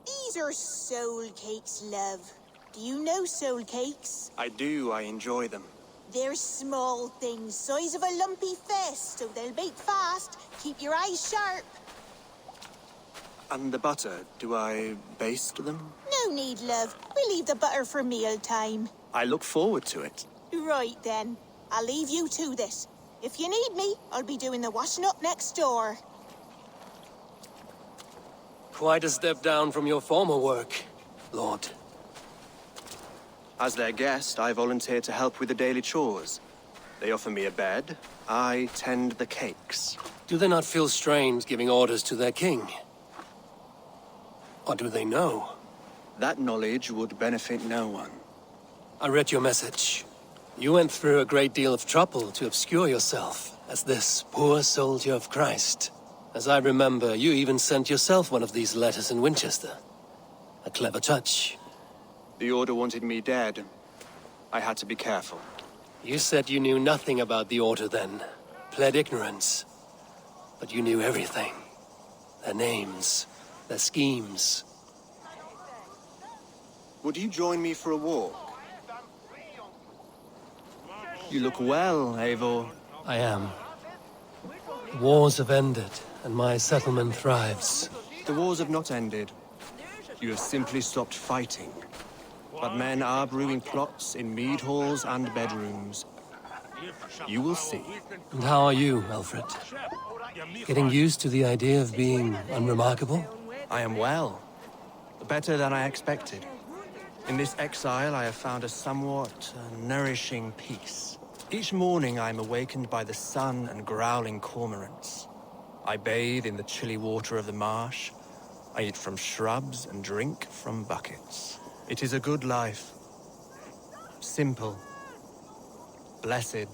These are soul cakes, love. Do you know soul cakes? I do. I enjoy them. They're small things, size of a lumpy fist, so they'll bake fast. Keep your eyes sharp. And the butter, do I baste them? No need, love. We'll leave the butter for mealtime. I look forward to it. Right then. I'll leave you to this. If you need me, I'll be doing the washing up next door. Quite a step down from your former work, Lord. As their guest, I volunteer to help with the daily chores. They offer me a bed. I tend the cakes. Do they not feel strange giving orders to their king? Or do they know? That knowledge would benefit no one. I read your message. You went through a great deal of trouble to obscure yourself as this poor soldier of Christ. As I remember, you even sent yourself one of these letters in Winchester. A clever touch. The Order wanted me dead. I had to be careful. You said you knew nothing about the Order then. Pled ignorance. But you knew everything. Their names, their schemes. Would you join me for a walk? You look well, Eivor. I am. Wars have ended, and my settlement thrives. The wars have not ended. You have simply stopped fighting. But men are brewing plots in mead halls and bedrooms. You will see. And how are you, Alfred? Getting used to the idea of being unremarkable? I am well. Better than I expected. In this exile, I have found a somewhat nourishing peace. Each morning, I am awakened by the sun and growling cormorants. I bathe in the chilly water of the marsh. I eat from shrubs and drink from buckets. It is a good life. Simple. Blessed.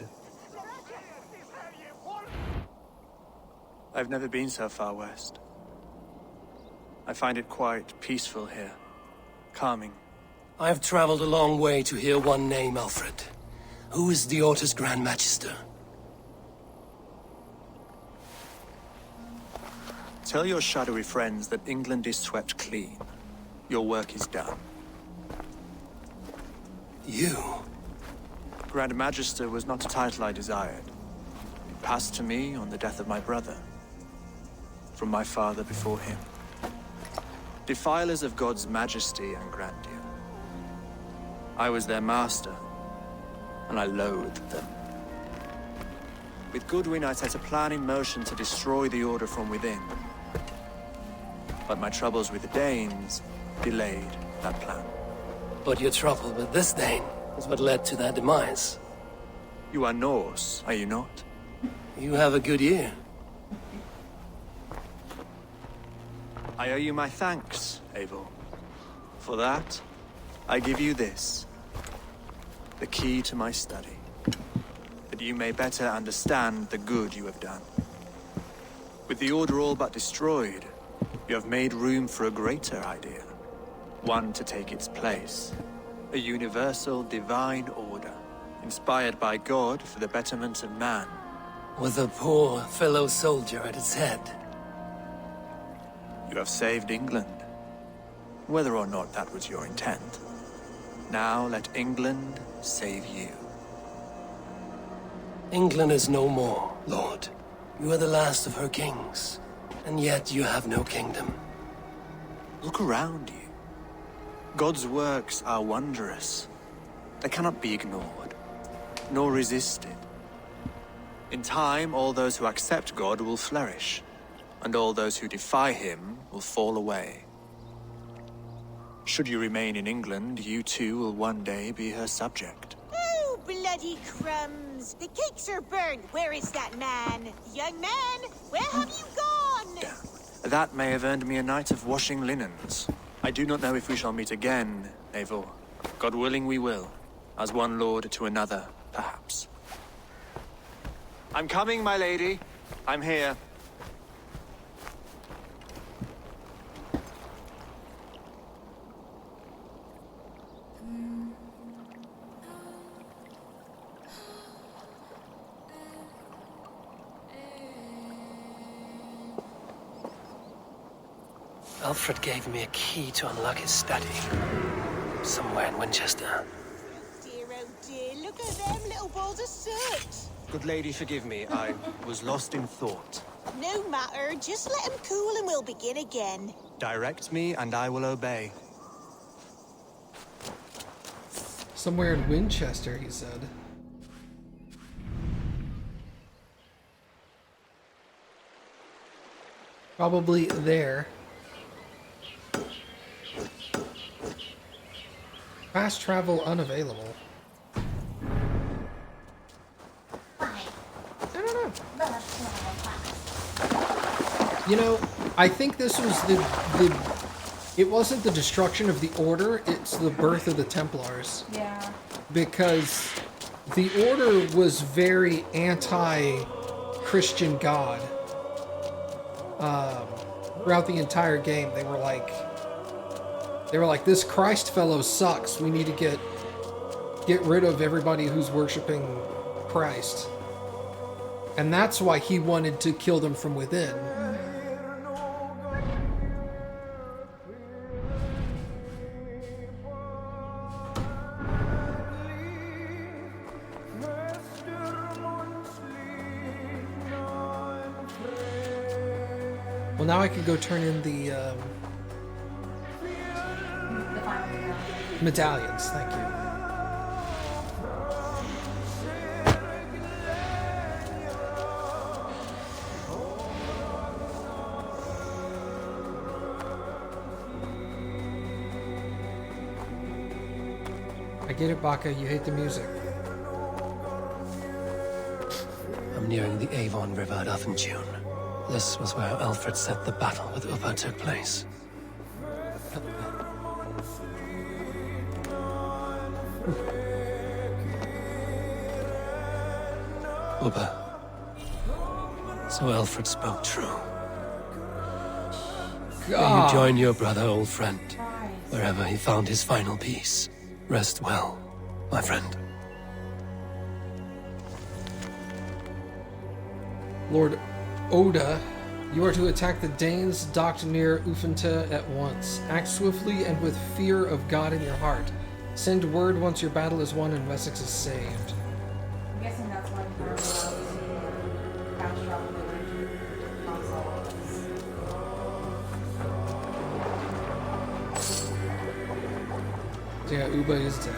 I've never been so far west. I find it quite peaceful here. Calming. I've traveled a long way to hear one name, Alfred. Who is the Orta's Grand Magister? Tell your shadowy friends that England is swept clean. Your work is done. You? Grand Magister was not a title I desired. It passed to me on the death of my brother. From my father before him. Defilers of God's majesty and grandeur. I was their master, and I loathed them. With Goodwin, I set a plan in motion to destroy the Order from within. But my troubles with the Danes delayed that plan. But your trouble with this Dane is what led to their demise. You are Norse, are you not? You have a good ear. I owe you my thanks, Eivor. For that, I give you this. The key to my study. That you may better understand the good you have done. With the Order all but destroyed, you have made room for a greater idea. One to take its place. A universal divine order, inspired by God for the betterment of man. With a poor fellow soldier at its head. You have saved England. Whether or not that was your intent. Now let England save you. England is no more, Lord. You are the last of her kings, and yet you have no kingdom. Look around you. God's works are wondrous. They cannot be ignored, nor resisted. In time, all those who accept God will flourish, and all those who defy him will fall away. Should you remain in England, you too will one day be her subject. Oh, bloody crumbs! The cakes are burned. Where is that man? Young man, where have you gone? That may have earned me a night of washing linens. I do not know if we shall meet again, Eivor. God willing we will. As one lord to another, perhaps. I'm coming, my lady. I'm here. Alfred gave me a key to unlock his study. Somewhere in Winchester. Dear, oh dear, look at them little balls of soot. Good lady, forgive me. I was lost in thought. No matter, just let him cool and we'll begin again. Direct me and I will obey. Somewhere in Winchester, he said. Probably there. Fast travel unavailable. You know, I think this was it wasn't the destruction of the Order, it's the birth of the Templars. Yeah. Because the Order was very anti-Christian God. Throughout the entire game, they were like, this Christ fellow sucks. We need to get rid of everybody who's worshiping Christ. And that's why he wanted to kill them from within. Well, now I can go turn in the Medallions, thank you. I get it, Baka, you hate the music. I'm nearing the Avon River at Uthentune. This was where Alfred said the battle with Upa took place. Upa. So Alfred spoke true. May you join your brother, old friend, wherever he found his final peace. Rest well, my friend. Lord Oda, you are to attack the Danes docked near Ufenta at once. Act swiftly and with fear of God in your heart. Send word once your battle is won and Wessex is saved. I'm guessing that's why we're allowed to fast travel the consoles. Yeah, Uba is dead.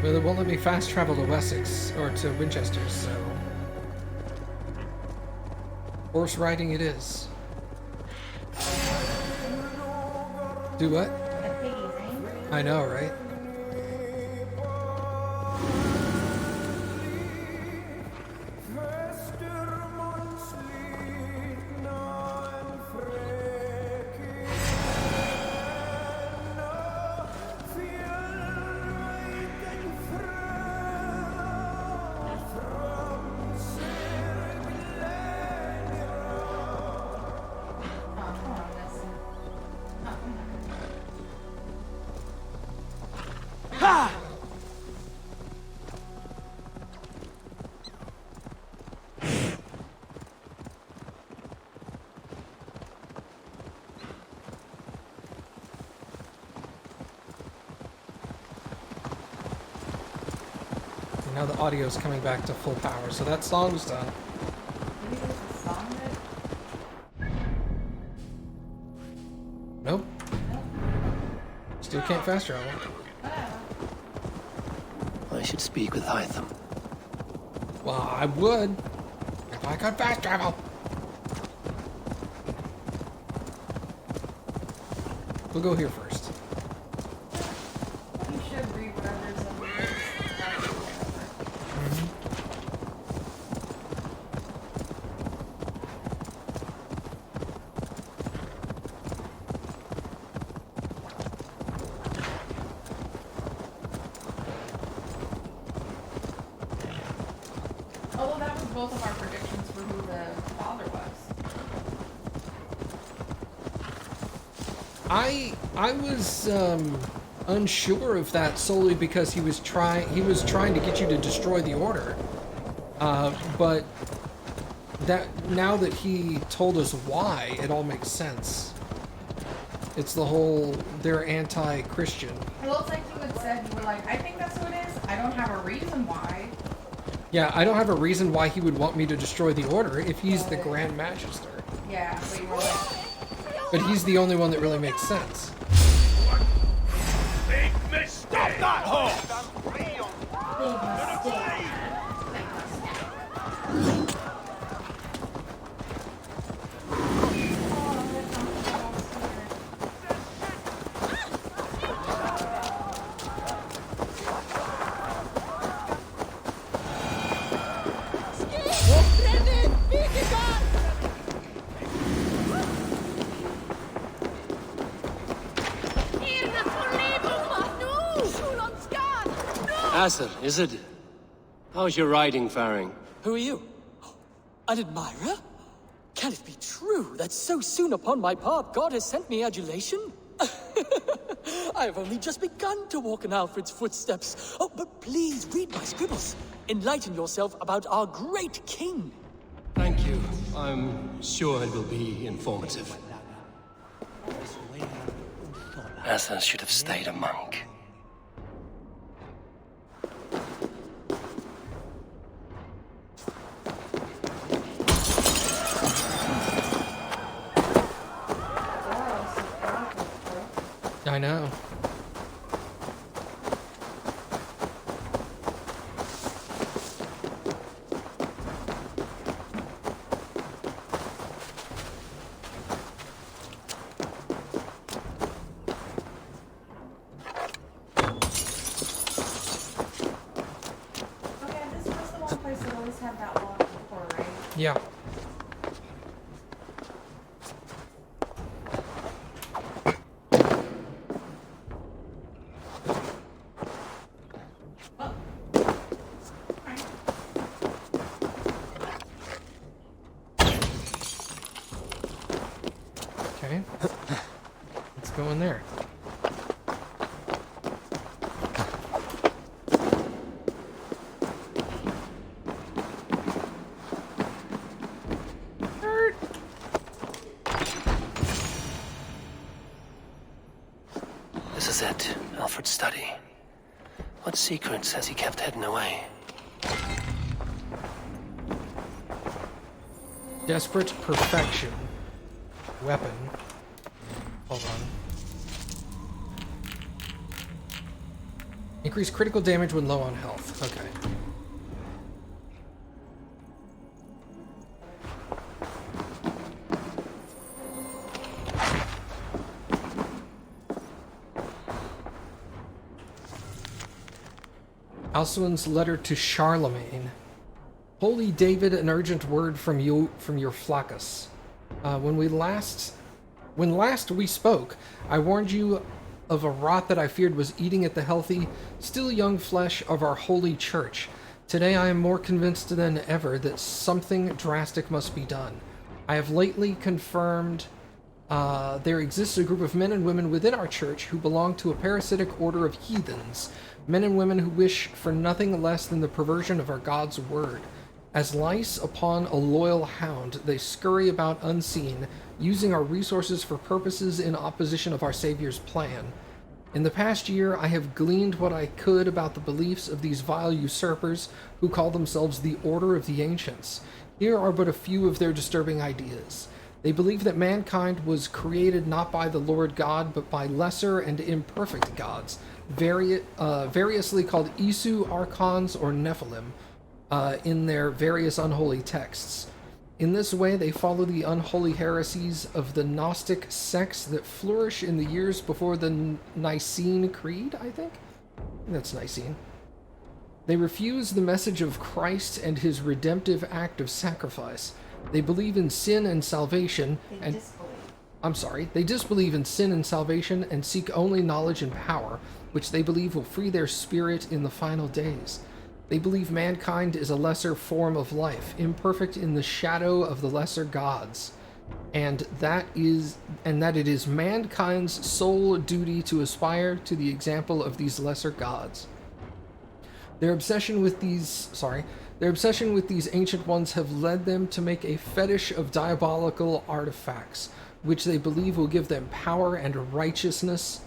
But it won't let me fast travel to Wessex, or to Winchester, so... Horse riding it is. Do what? I know, right? Now the audio is coming back to full power, so that song's done. Maybe there's a song that... Nope. Still can't fast travel. I should speak with Hytham. Well, I would, if I could fast travel. We'll go here first. You should read whatever's in the Although that was both of our predictions for who the father was. I was unsure of that solely because he was trying to get you to destroy the order. But that now that he told us why, it all makes sense. It's the whole they're anti-Christian. Well, it's like you had said, you were like, I think that's who it is. I don't have a reason why. Yeah, I don't have a reason why he would want me to destroy the order if he's the Grand Magister. Yeah, but you were like... But he's the only one that really makes sense. Big mistake! Stop that horse! Asser, is it? How's your riding faring? Who are you? An admirer? Can it be true that so soon upon my path God has sent me adulation? I have only just begun to walk in Alfred's footsteps. Oh, but please read my scribbles. Enlighten yourself about our great king. Thank you. I'm sure it will be informative. Asa should have stayed a monk. I know. Okay, this was the one place that always had that lock before, right? Yeah. Okay. Let's go in there. This is it, Alfred's study. What secrets has he kept hidden away? Desperate perfection. Weapon. Hold on. Increase critical damage when low on health. Okay. Alcuin's letter to Charlemagne. Holy David, an urgent word from you, from your Flaccus. When last we spoke, I warned you of a rot that I feared was eating at the healthy, still young flesh of our holy church. Today I am more convinced than ever that something drastic must be done. I have lately confirmed there exists a group of men and women within our church who belong to a parasitic order of heathens, men and women who wish for nothing less than the perversion of our God's word. As lice upon a loyal hound, they scurry about unseen, using our resources for purposes in opposition of our Savior's plan. In the past year, I have gleaned what I could about the beliefs of these vile usurpers who call themselves the Order of the Ancients. Here are but a few of their disturbing ideas. They believe that mankind was created not by the Lord God, but by lesser and imperfect gods, variously called Isu, Archons, or Nephilim, in their various unholy texts. In this way, they follow the unholy heresies of the Gnostic sects that flourish in the years before the Nicene Creed, I think? That's Nicene. They refuse the message of Christ and his redemptive act of sacrifice. They believe in sin and salvation, they disbelieve in sin and salvation and seek only knowledge and power, which they believe will free their spirit in the final days. They believe mankind is a lesser form of life, imperfect in the shadow of the lesser gods, and that it is mankind's sole duty to aspire to the example of these lesser gods. Their obsession with these ancient ones have led them to make a fetish of diabolical artifacts, which they believe will give them power and righteousness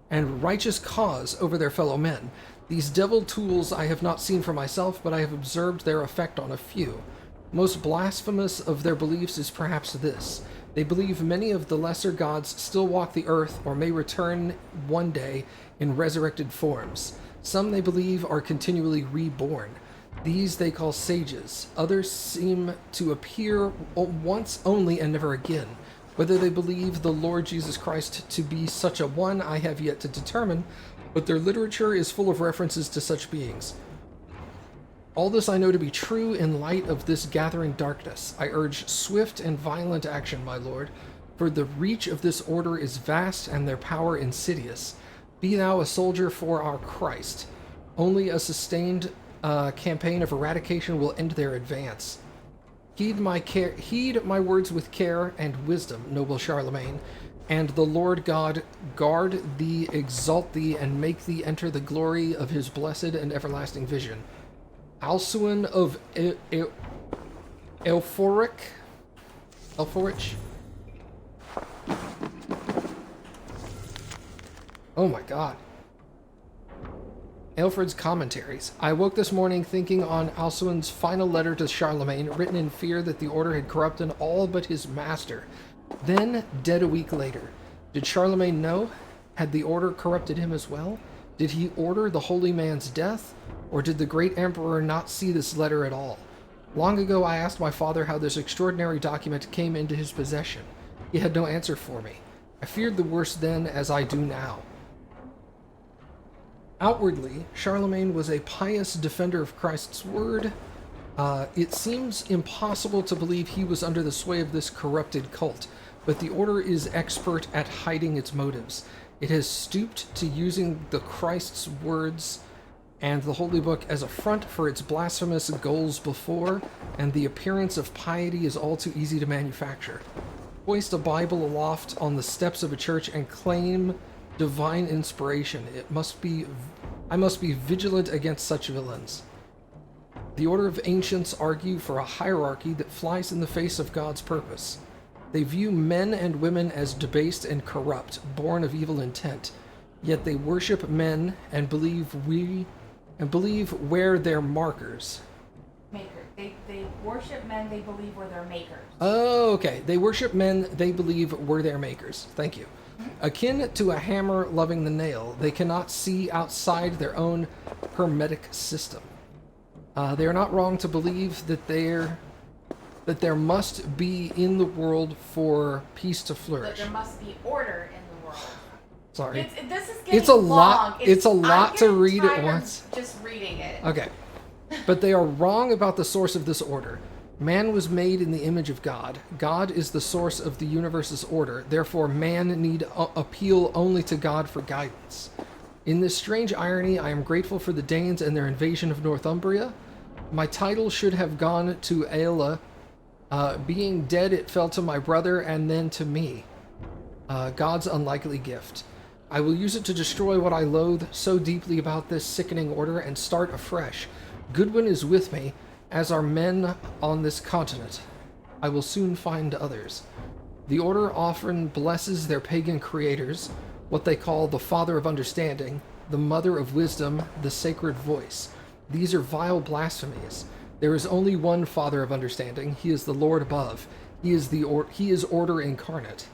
and righteous cause over their fellow men. These devil tools I have not seen for myself, but I have observed their effect on a few. Most blasphemous of their beliefs is perhaps this. They believe many of the lesser gods still walk the earth or may return one day in resurrected forms. Some they believe are continually reborn. These they call sages. Others seem to appear once only and never again. Whether they believe the Lord Jesus Christ to be such a one, I have yet to determine, but their literature is full of references to such beings. All this I know to be true in light of this gathering darkness. I urge swift and violent action, my lord, for the reach of this order is vast and their power insidious. Be thou a soldier for our Christ. Only a sustained campaign of eradication will end their advance. Heed my words with care and wisdom, noble Charlemagne, and the Lord God guard thee, exalt thee, and make thee enter the glory of his blessed and everlasting vision. Alcuin of Elforic, Elforich. Oh my god. Aelfred's commentaries. I woke this morning thinking on Alcuin's final letter to Charlemagne, written in fear that the order had corrupted all but his master. Then, dead a week later. Did Charlemagne know? Had the order corrupted him as well? Did he order the holy man's death? Or did the great emperor not see this letter at all? Long ago I asked my father how this extraordinary document came into his possession. He had no answer for me. I feared the worst then as I do now. Outwardly, Charlemagne was a pious defender of Christ's word. It seems impossible to believe he was under the sway of this corrupted cult, but the order is expert at hiding its motives. It has stooped to using the Christ's words and the Holy Book as a front for its blasphemous goals before, and the appearance of piety is all too easy to manufacture. Hoist a Bible aloft on the steps of a church and claim divine inspiration. I must be vigilant against such villains. The Order of Ancients argue for a hierarchy that flies in the face of God's purpose. They view men and women as debased and corrupt, born of evil intent. Yet they worship men and believe we're their markers. Maker. They worship men they believe were their makers. Oh, okay. They worship men they believe were their makers. Thank you. Akin to a hammer loving the nail, they cannot see outside their own hermetic system. They are not wrong to believe that there must be in the world for peace to flourish. That there must be order in the world. Sorry. This is getting it's a long. lot. It's a lot to read at once. Just reading it. Okay. But they are wrong about the source of this order. Man was made in the image of God. God is the source of the universe's order. Therefore, man need appeal only to God for guidance. In this strange irony, I am grateful for the Danes and their invasion of Northumbria. My title should have gone to Aela. Being dead, it fell to my brother and then to me. God's unlikely gift. I will use it to destroy what I loathe so deeply about this sickening order and start afresh. Goodwin is with me, as are men on this continent. I will soon find others. The order often blesses their pagan creators, what they call the Father of Understanding, the Mother of Wisdom, the Sacred Voice. These are vile blasphemies. There is only one Father of Understanding. He is the Lord above. He is order incarnate.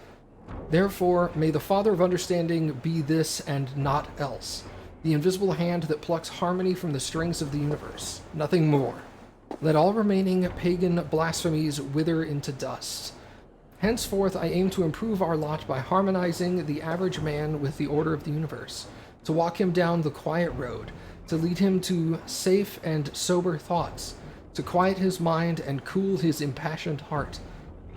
Therefore, may the Father of Understanding be this and not else. The invisible hand that plucks harmony from the strings of the universe. Nothing more. Let all remaining pagan blasphemies wither into dust. Henceforth, I aim to improve our lot by harmonizing the average man with the order of the universe, to walk him down the quiet road, to lead him to safe and sober thoughts, to quiet his mind and cool his impassioned heart.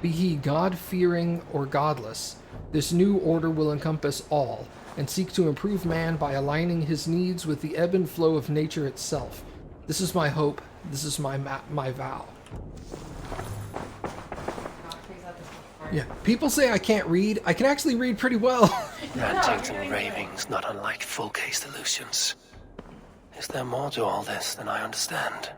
Be he God-fearing or godless, this new order will encompass all, and seek to improve man by aligning his needs with the ebb and flow of nature itself. This is my hope. This is my vow. Yeah, people say I can't read. I can actually read pretty well. Rantings and ravings, not unlike full-case delusions. Is there more to all this than I understand?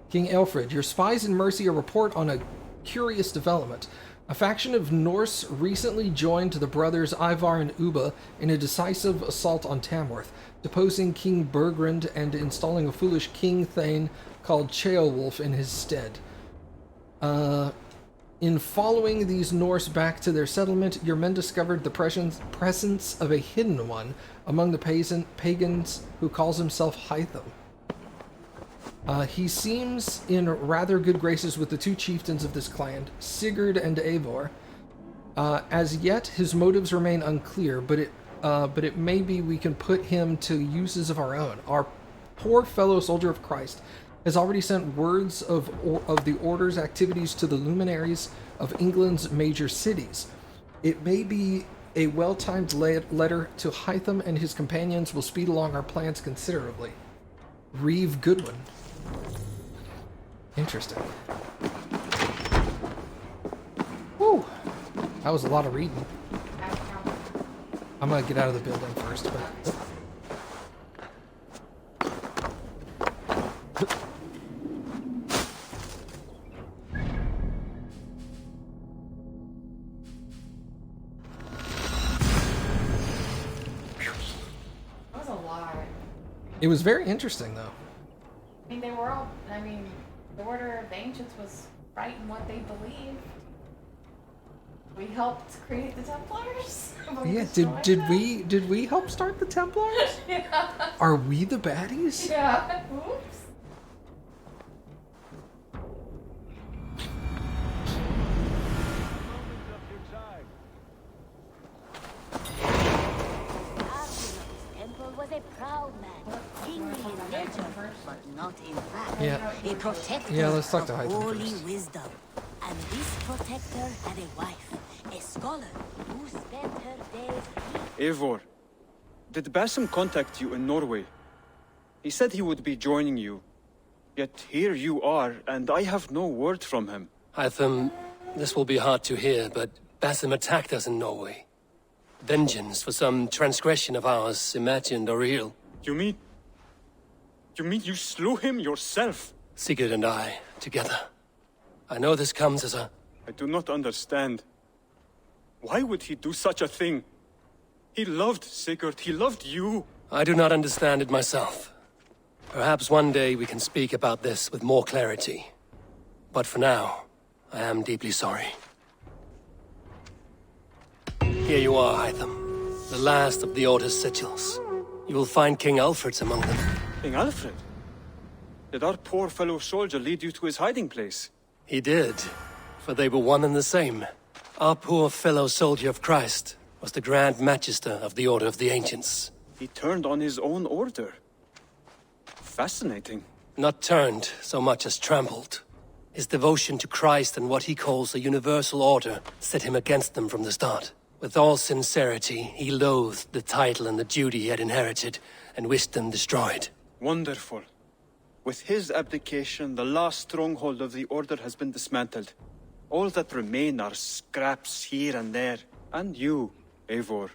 King Aelfred, your spies in Mercia report on a curious development. A faction of Norse recently joined the brothers Ivar and Ubba in a decisive assault on Tamworth, deposing King Burgrund and installing a foolish King Thane called Ceolwulf in his stead. In following these Norse back to their settlement, your men discovered the presence of a hidden one among the pagans who calls himself Hytham. He seems in rather good graces with the two chieftains of this clan, Sigurd and Eivor. As yet, his motives remain unclear, but it may be we can put him to uses of our own. Our poor fellow soldier of Christ has already sent words of the Order's activities to the luminaries of England's major cities. It may be a well-timed letter to Hytham and his companions will speed along our plans considerably. Reeve Goodwin. Interesting. Woo! That was a lot of reading. I'm gonna get out of the building first, but... It was very interesting, though. I mean, they were all. I mean, the Order of the Ancients was right in what they believed. We helped create the Templars. Yeah, did we help start the Templars? Yeah. Are we the baddies? Yeah. Oops. Temple was a proud man, kingly in nature, but not in fact. Yeah. A protector Yeah, let's talk to of Hytham holy first. wisdom. And this protector had a wife, a scholar, who spent her days Eivor, did Basim contact you in Norway? He said he would be joining you. Yet here you are, and I have no word from him. Hytham, this will be hard to hear, but Basim attacked us in Norway. Vengeance for some transgression of ours, imagined or real. You mean you slew him yourself? Sigurd and I, together. I know this comes as a... I do not understand. Why would he do such a thing? He loved Sigurd, he loved you. I do not understand it myself. Perhaps one day we can speak about this with more clarity. But for now, I am deeply sorry. Here you are, Hytham. The last of the Order's sigils. You will find King Alfred's among them. King Alfred? Did our poor fellow soldier lead you to his hiding place? He did, for they were one and the same. Our poor fellow soldier of Christ was the Grand Magister of the Order of the Ancients. He turned on his own order. Fascinating. Not turned so much as trampled. His devotion to Christ and what he calls a universal order set him against them from the start. With all sincerity, he loathed the title and the duty he had inherited, and wished them destroyed. Wonderful. With his abdication, the last stronghold of the Order has been dismantled. All that remain are scraps here and there. And you, Eivor.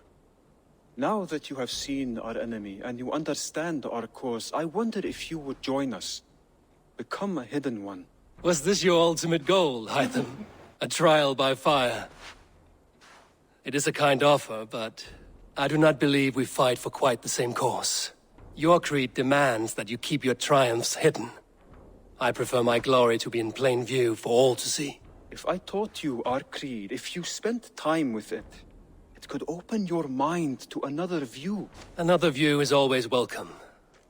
Now that you have seen our enemy, and you understand our cause, I wonder if you would join us. Become a hidden one. Was this your ultimate goal, Hytham? A trial by fire? It is a kind offer, but I do not believe we fight for quite the same cause. Your creed demands that you keep your triumphs hidden. I prefer my glory to be in plain view for all to see. If I taught you our creed, if you spent time with it, it could open your mind to another view. Another view is always welcome.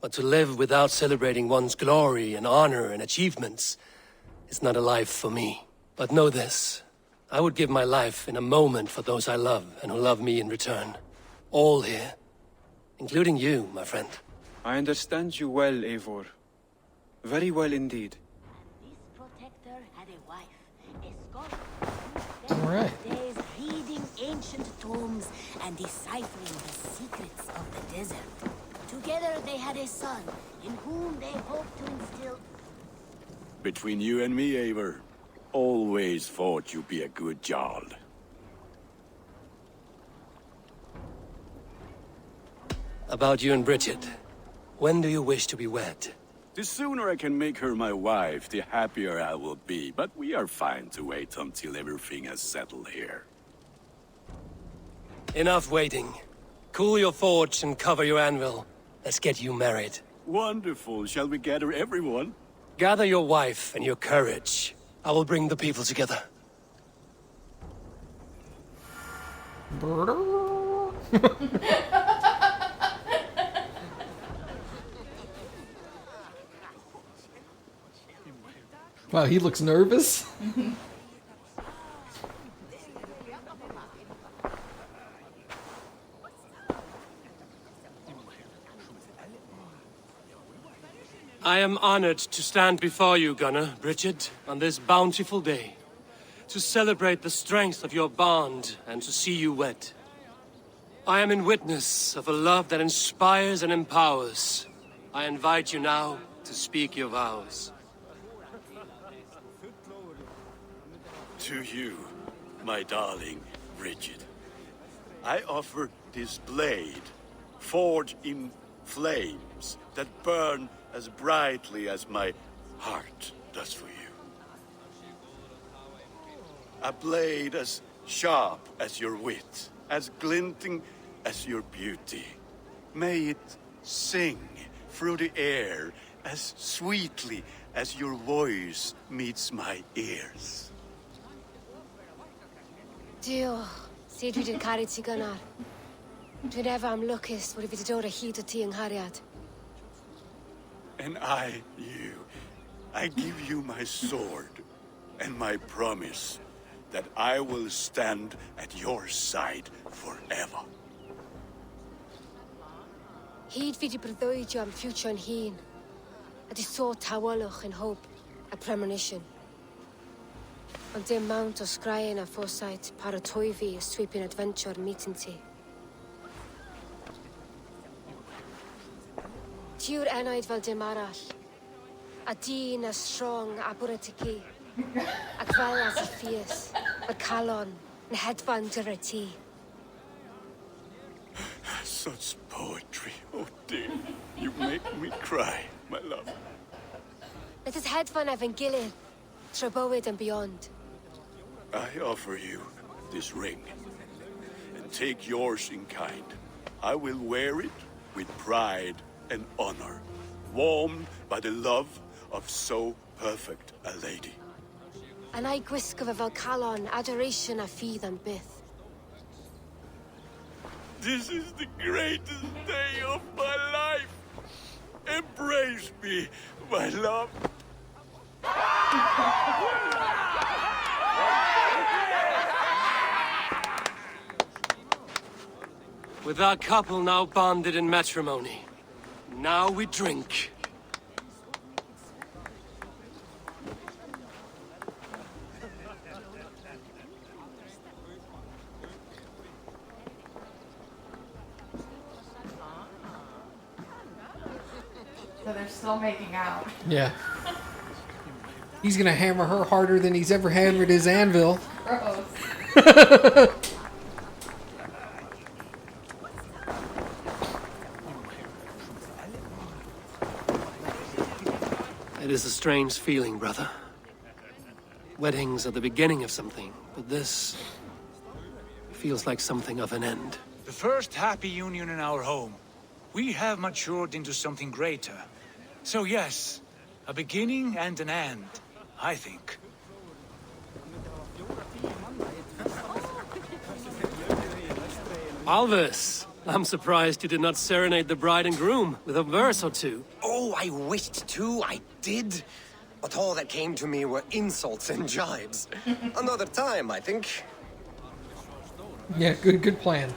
But to live without celebrating one's glory and honor and achievements is not a life for me. But know this. I would give my life in a moment for those I love and who love me in return. All here. Including you, my friend. I understand you well, Eivor. Very well indeed. This protector had a wife, a scholar, who spent Alright. her days reading ancient tomes and deciphering the secrets of the desert. Together they had a son, in whom they hoped to instill... Between you and me, Eivor, always thought you'd be a good Jarl. About you and Bridget. When do you wish to be wed? The sooner I can make her my wife, the happier I will be. But we are fine to wait until everything has settled here. Enough waiting. Cool your forge and cover your anvil. Let's get you married. Wonderful. Shall we gather everyone? Gather your wife and your courage. I will bring the people together. Wow, he looks nervous. I am honored to stand before you, Gunnar, Bridget, on this bountiful day. To celebrate the strength of your bond and to see you wed. I am in witness of a love that inspires and empowers. I invite you now to speak your vows. To you, my darling Bridget, I offer this blade, forged in flames that burn as brightly as my heart does for you. A blade as sharp as your wit, as glinting as your beauty. May it sing through the air as sweetly as your voice meets my ears. Dio, see dwi di caru ti gynnar. Dwi'n efo am lwcus bod I wedi dod o hyd o ti yng nghariad. And I give you my sword and my promise that I will stand at your side forever. Hyd fi di breuddwydio am future yn hun. A di sôn tawolwch yn hope a premonition. Ond dim mount o sgraen a foresight paratoi fi a sweeping adventure meeting ti. Tiw'r enaid fel dim arall. A dyn as strong a bwyd y ci. Ac fel as y ffies, y calon, yn hedfan dyr y ti. Such poetry, oh dear. You make me cry, my love. Let us hedfan efo'n gilydd, tro bywyd and beyond. I offer you this ring, and take yours in kind. I will wear it with pride and honor, warmed by the love of so perfect a lady. And I gwisgo fe fel calon, adoration a ffydd am byth. This is the greatest day of my life. Embrace me, my love. With our couple now bonded in matrimony, now we drink. So they're still making out. Yeah. He's gonna hammer her harder than he's ever hammered his anvil. Gross. It is a strange feeling, brother. Weddings are the beginning of something, but this feels like something of an end. The first happy union in our home. We have matured into something greater. So yes, a beginning and an end, I think. Alvis, I'm surprised you did not serenade the bride and groom with a verse or two. Oh, I wished to, I did. But all that came to me were insults and jibes. Another time, I think. Yeah, good plan.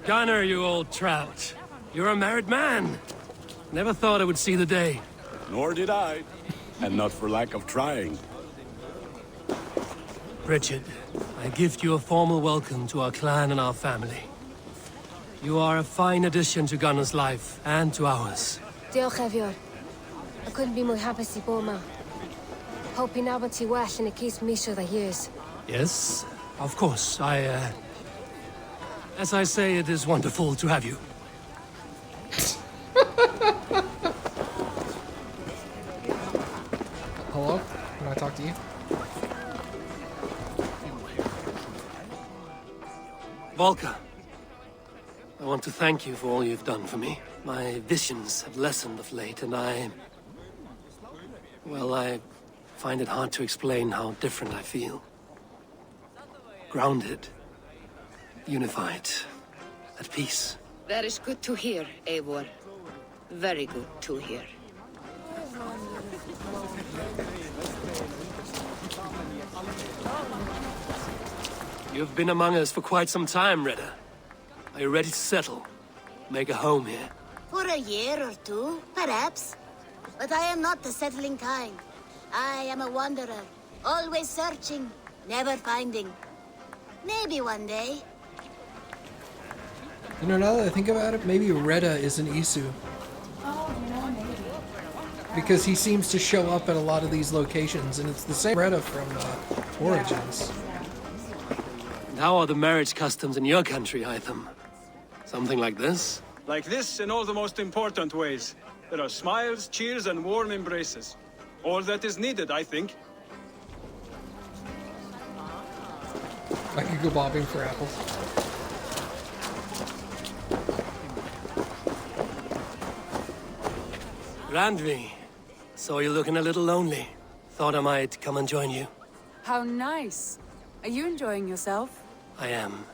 Gunner, you old trout. You're a married man. Never thought I would see the day. Nor did I. And not for lack of trying. Richard, I gift you a formal welcome to our clan and our family. You are a fine addition to Gunner's life and to ours. Diolch Efior. I couldn't be more happy to bo ma. Hope you nabod ti well in a case misio the years. Yes, of course. As I say, it is wonderful to have you. Hello? Can I talk to you? Volker, I want to thank you for all you've done for me. My visions have lessened of late, and I find it hard to explain how different I feel. Grounded, unified, at peace. That is good to hear, Eivor. Very good to hear. You've been among us for quite some time, Redda. Are you ready to settle? Make a home here? For a year or two, perhaps. But I am not the settling kind. I am a wanderer, always searching, never finding. Maybe one day. You know, now that I think about it, maybe Redda is an Isu. Oh, you know, maybe. Because he seems to show up at a lot of these locations, and it's the same Redda from Origins. And how are the marriage customs in your country, Hytham? Something like this? Like this in all the most important ways. There are smiles, cheers, and warm embraces. All that is needed, I think. I could go bobbing for apples. Randvi, saw you looking a little lonely. Thought I might come and join you. How nice. Are you enjoying yourself? I am.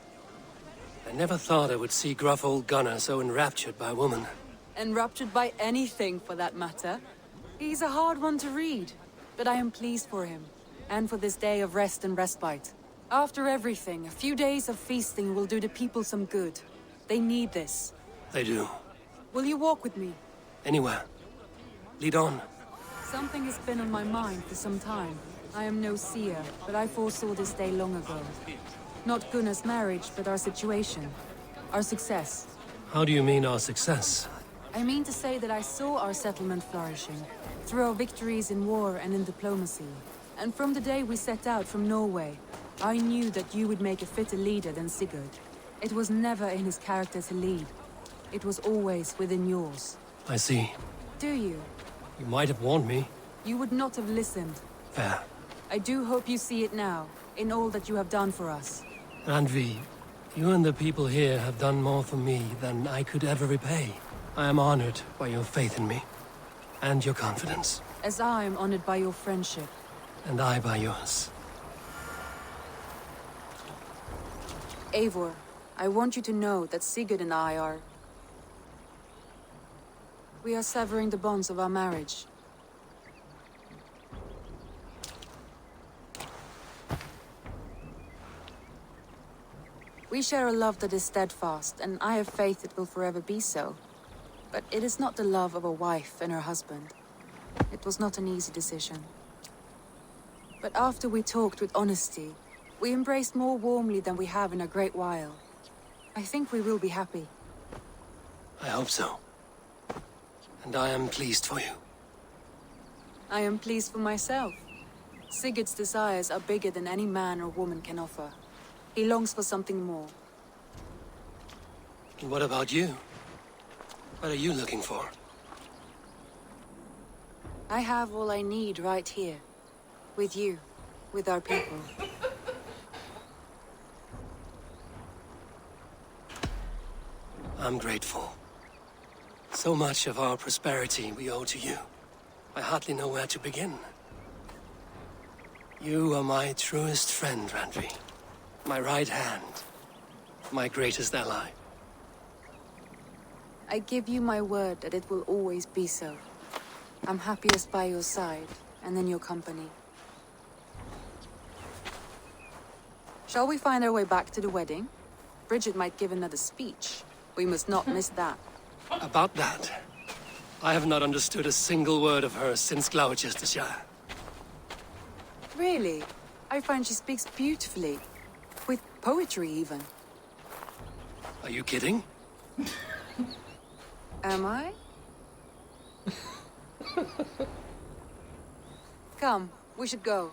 I never thought I would see gruff old Gunnar so enraptured by a woman. Enraptured by anything, for that matter. He's a hard one to read, but I am pleased for him, and for this day of rest and respite. After everything, a few days of feasting will do the people some good. They need this. They do. Will you walk with me? Anywhere. Lead on. Something has been on my mind for some time. I am no seer, but I foresaw this day long ago. Not Gunnar's marriage, but our situation. Our success. How do you mean our success? I mean to say that I saw our settlement flourishing, through our victories in war and in diplomacy. And from the day we set out from Norway, I knew that you would make a fitter leader than Sigurd. It was never in his character to lead. It was always within yours. I see. Do you? You might have warned me. You would not have listened. Fair. I do hope you see it now, in all that you have done for us. Randvi, you and the people here have done more for me than I could ever repay. I am honored by your faith in me, and your confidence. As I am honored by your friendship. And I by yours. Eivor, I want you to know that Sigurd and I are... We are severing the bonds of our marriage. We share a love that is steadfast, and I have faith it will forever be so. But it is not the love of a wife and her husband. It was not an easy decision. But after we talked with honesty, we embraced more warmly than we have in a great while. I think we will be happy. I hope so. And I am pleased for you. I am pleased for myself. Sigurd's desires are bigger than any man or woman can offer. He longs for something more. And what about you? What are you looking for? I have all I need right here. With you. With our people. I'm grateful. So much of our prosperity we owe to you. I hardly know where to begin. You are my truest friend, Randvi. My right hand. My greatest ally. I give you my word that it will always be so. I'm happiest by your side, and in your company. Shall we find our way back to the wedding? Bridget might give another speech. We must not miss that. About that, I have not understood a single word of hers since Gloucestershire. Really? I find she speaks beautifully. With poetry, even. Are you kidding? Am I? Come, we should go.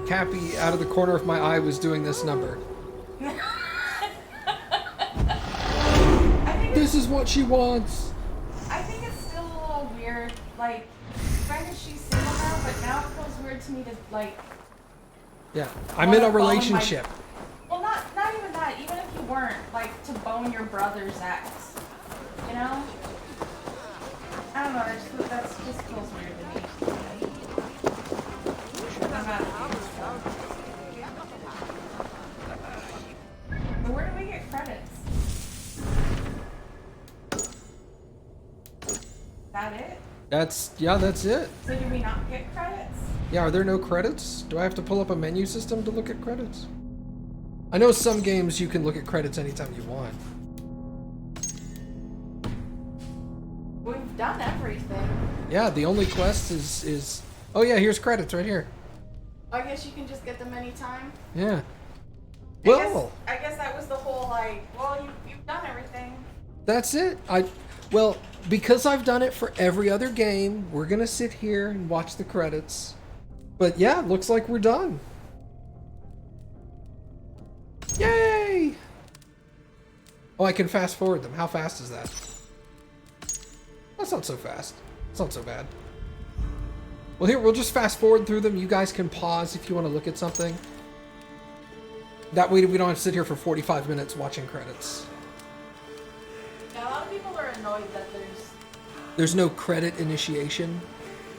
Cappy, out of the corner of my eye, was doing this number. This is what she wants! I think it's still a little weird, like, granted she's single now, but now it feels weird to me to, like... Yeah, I'm in a relationship. Well, not even that, even if you weren't, like, to bone your brother's ex. You know? I don't know, that just feels weird to me. I'm not But where do we get credits? That it? That's it. So do we not get credits? Yeah, are there no credits? Do I have to pull up a menu system to look at credits? I know some games you can look at credits anytime you want. We've done everything. Yeah, the only quest is... Oh yeah, here's credits right here. I guess you can just get them anytime. Yeah. I guess that was the whole, like, well, you've done everything. That's it. Well, because I've done it for every other game, we're gonna sit here and watch the credits. But yeah, looks like we're done. Yay! Oh, I can fast forward them. How fast is that? That's not so fast. It's not so bad. Well, here, we'll just fast forward through them. You guys can pause if you want to look at something. That way we don't have to sit here for 45 minutes watching credits. Yeah, a lot of people are annoyed that There's no credit initiation.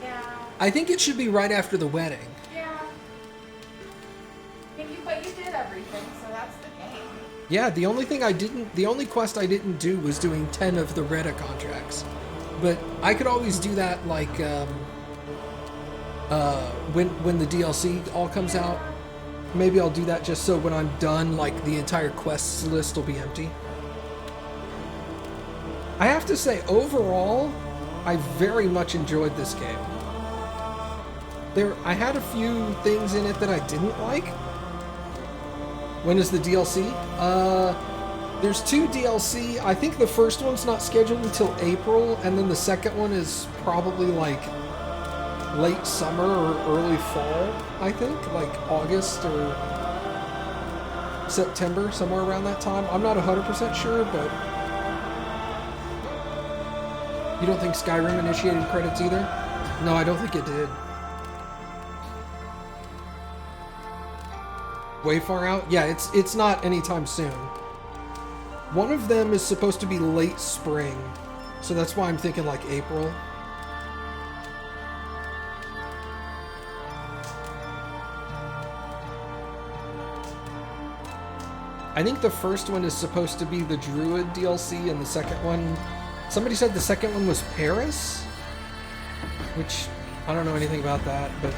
Yeah. I think it should be right after the wedding. Yeah. But you did everything, so that's the game. Yeah, the only quest I didn't do was doing 10 of the Retta contracts. But I could always do that, like, when the DLC all comes out. Maybe I'll do that just so when I'm done, like, the entire quests list will be empty. I have to say, overall, I very much enjoyed this game. I had a few things in it that I didn't like. When is the DLC? There's 2 DLC. I think the first one's not scheduled until April, and then the second one is probably like late summer or early fall, I think, like August or September, somewhere around that time. I'm not 100% sure, but you don't think Skyrim initiated credits either? No, I don't think it did. Way far out? Yeah, it's not anytime soon. One of them is supposed to be late spring, so that's why I'm thinking like April. I think the first one is supposed to be the Druid DLC, and the second one... Somebody said the second one was Paris? Which, I don't know anything about that, but...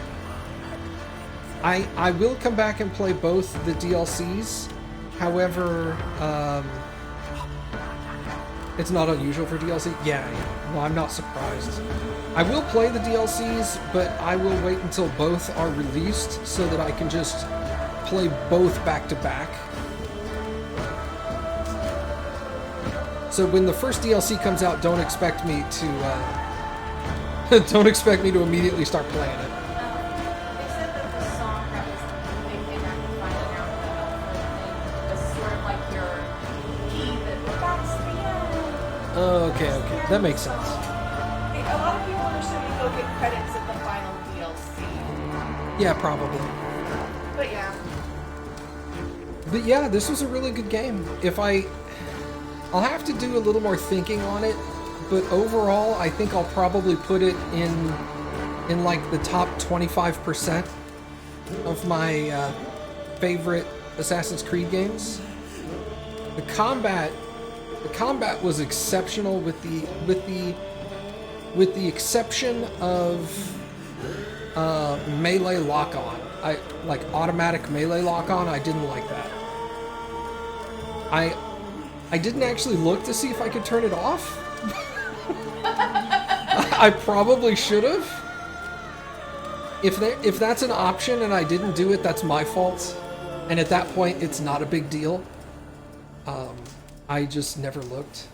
I will come back and play both the DLCs. However, it's not unusual for DLC. Yeah, well, I'm not surprised. I will play the DLCs, but I will wait until both are released so that I can just play both back to back. So when the first DLC comes out, don't expect me to don't expect me to immediately start playing it. They said that the song that was the big thing after finding out that was sort of like your key that's the end. Okay, that makes sense. A lot of people are assuming you'll get credits at the final DLC. Yeah, probably. But yeah, this was a really good game. I'll have to do a little more thinking on it, but overall, I think I'll probably put it in like the top 25% of my favorite Assassin's Creed games. The combat was exceptional with the exception of melee lock-on. Like automatic melee lock-on, I didn't like that. I didn't actually look to see if I could turn it off. I probably should have. If that's an option and I didn't do it, that's my fault. And at that point, it's not a big deal. I just never looked.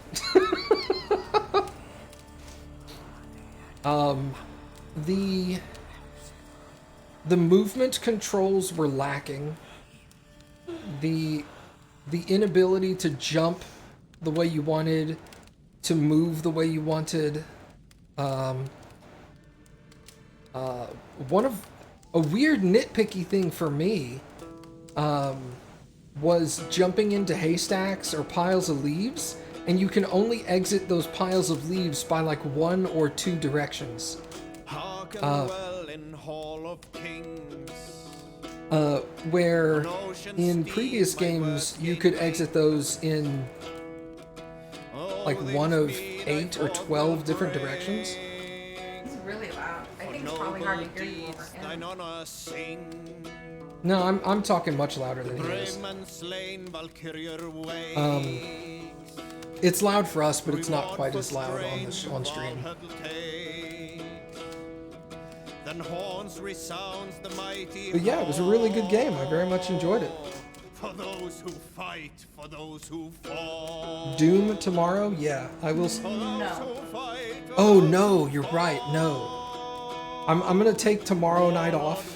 The movement controls were lacking. The inability to jump the way you wanted, to move the way you wanted. A weird nitpicky thing for me was jumping into haystacks or piles of leaves, and you can only exit those piles of leaves by like 1 or 2 directions. Where in previous games you could exit those in like 1 of 8 or 12 different directions. It's really loud. I think it's probably hard to hear you over him. No, I'm talking much louder than he is. It's loud for us, but it's not quite as loud on stream. But yeah, it was a really good game. I very much enjoyed it. For those who fight, for those who fall. Doom tomorrow? Yeah, I will. No. Oh no, you're right. No, I'm gonna take tomorrow night off.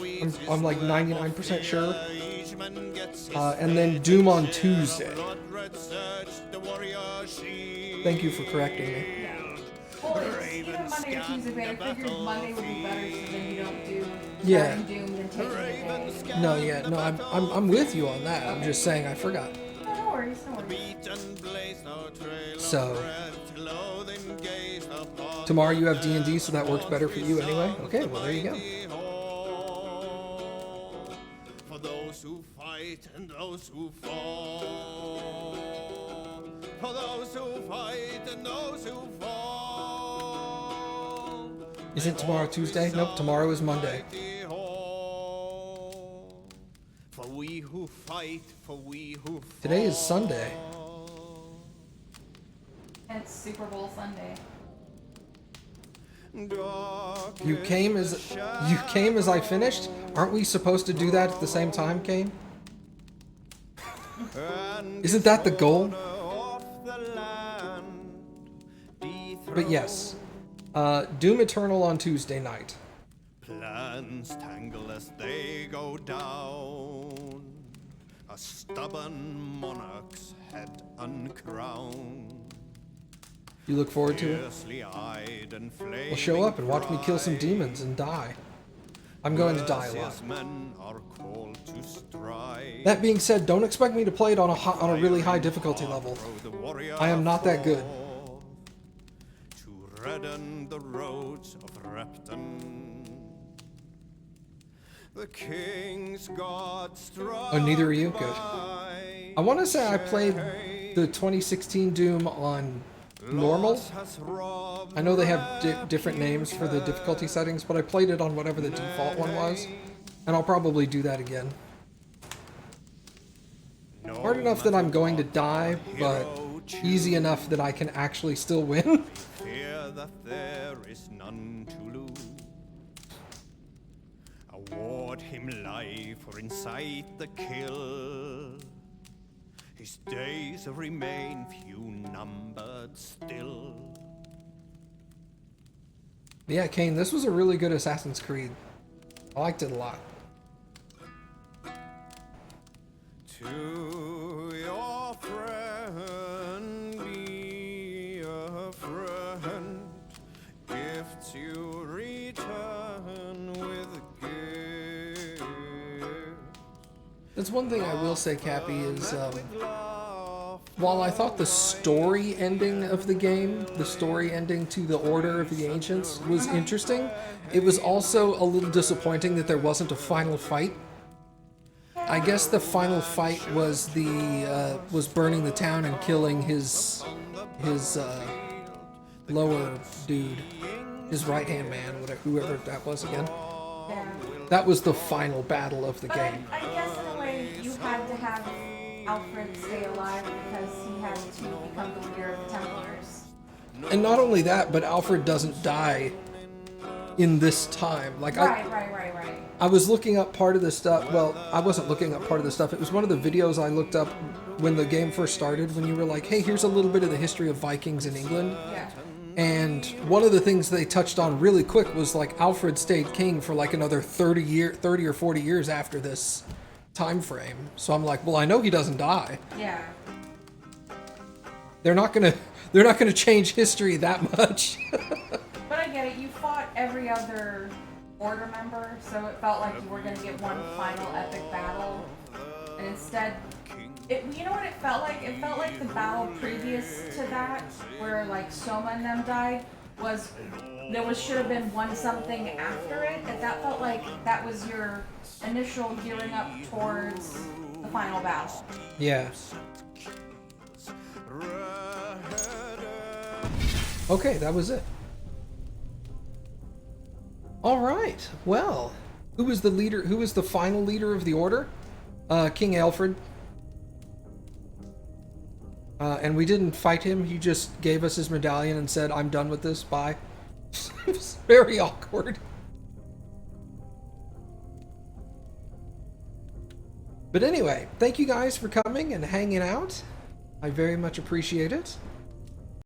I'm like 99% sure. And then Doom on Tuesday. Thank you for correcting me. Well, even Monday or Tuesday, but I figured Monday would be better so then you don't do Yeah. starting Doom then taking a day. No, yeah, no, I'm with you on that. I'm just saying I forgot. No, no worries, no worries. So tomorrow you have D&D, so that works better for you anyway. Okay, well there you go. For those who fight and those who fall. For those who fight and those who fall. Isn't tomorrow Tuesday? Nope, tomorrow is Monday. For we who fight, for we who fall. Today is Sunday. And it's Super Bowl Sunday. You came as I finished? Aren't we supposed to do that at the same time, Kane? Isn't that the goal? But yes. Doom Eternal on Tuesday night. Plans tangle as they go down. A stubborn monarch's head uncrowned. You look forward to it? Well, show up and watch me kill some demons and die. I'm going to die a lot. That being said, don't expect me to play it on a really high difficulty level. I am not that good. To redden the roads of Repton. The king's God struck. Oh, neither are you? Good. I want to say I played the 2016 Doom on normal. I know they have different names for the difficulty settings, but I played it on whatever the default one was, and I'll probably do that again. Hard enough that I'm going to die, but easy enough that I can actually still win. Fear that there is none to lose. Award him life or incite the kill. His days remain few numbered still. Yeah, Kane, this was a really good Assassin's Creed. I liked it a lot. To your friend be a friend if you return with gifts. That's one thing I will say, Cappy, is while I thought the story ending of the game, the story ending to the Order of the Ancients, was interesting, it was also a little disappointing that there wasn't a final fight. I guess the final fight was was burning the town and killing his lower dude, his right-hand man, whoever that was again. Yeah. That was the final battle of the game. I guess in a way you had to have Alfred stay alive because he had to become the leader of the Templars. And not only that, but Alfred doesn't die in this time. Like Right. I was looking up part of the stuff. Well, I wasn't looking up part of the stuff. It was one of the videos I looked up when the game first started, when you were like, hey, here's a little bit of the history of Vikings in England. Yeah. And one of the things they touched on really quick was like Alfred stayed king for like another 30 or 40 years after this time frame. So I'm like, well, I know he doesn't die. Yeah. They're not gonna change history that much. But I get it. You fought every other Order member, so it felt like you were going to get one final epic battle. And instead, you know what it felt like? It felt like the battle previous to that, where like Soma and them died, should have been one something after it. And that felt like that was your initial gearing up towards the final battle. Yeah. Okay, that was it. All right. Well, who was the leader? Who was the final leader of the Order? King Alfred. And we didn't fight him. He just gave us his medallion and said, "I'm done with this. Bye." It was very awkward. But anyway, thank you guys for coming and hanging out. I very much appreciate it.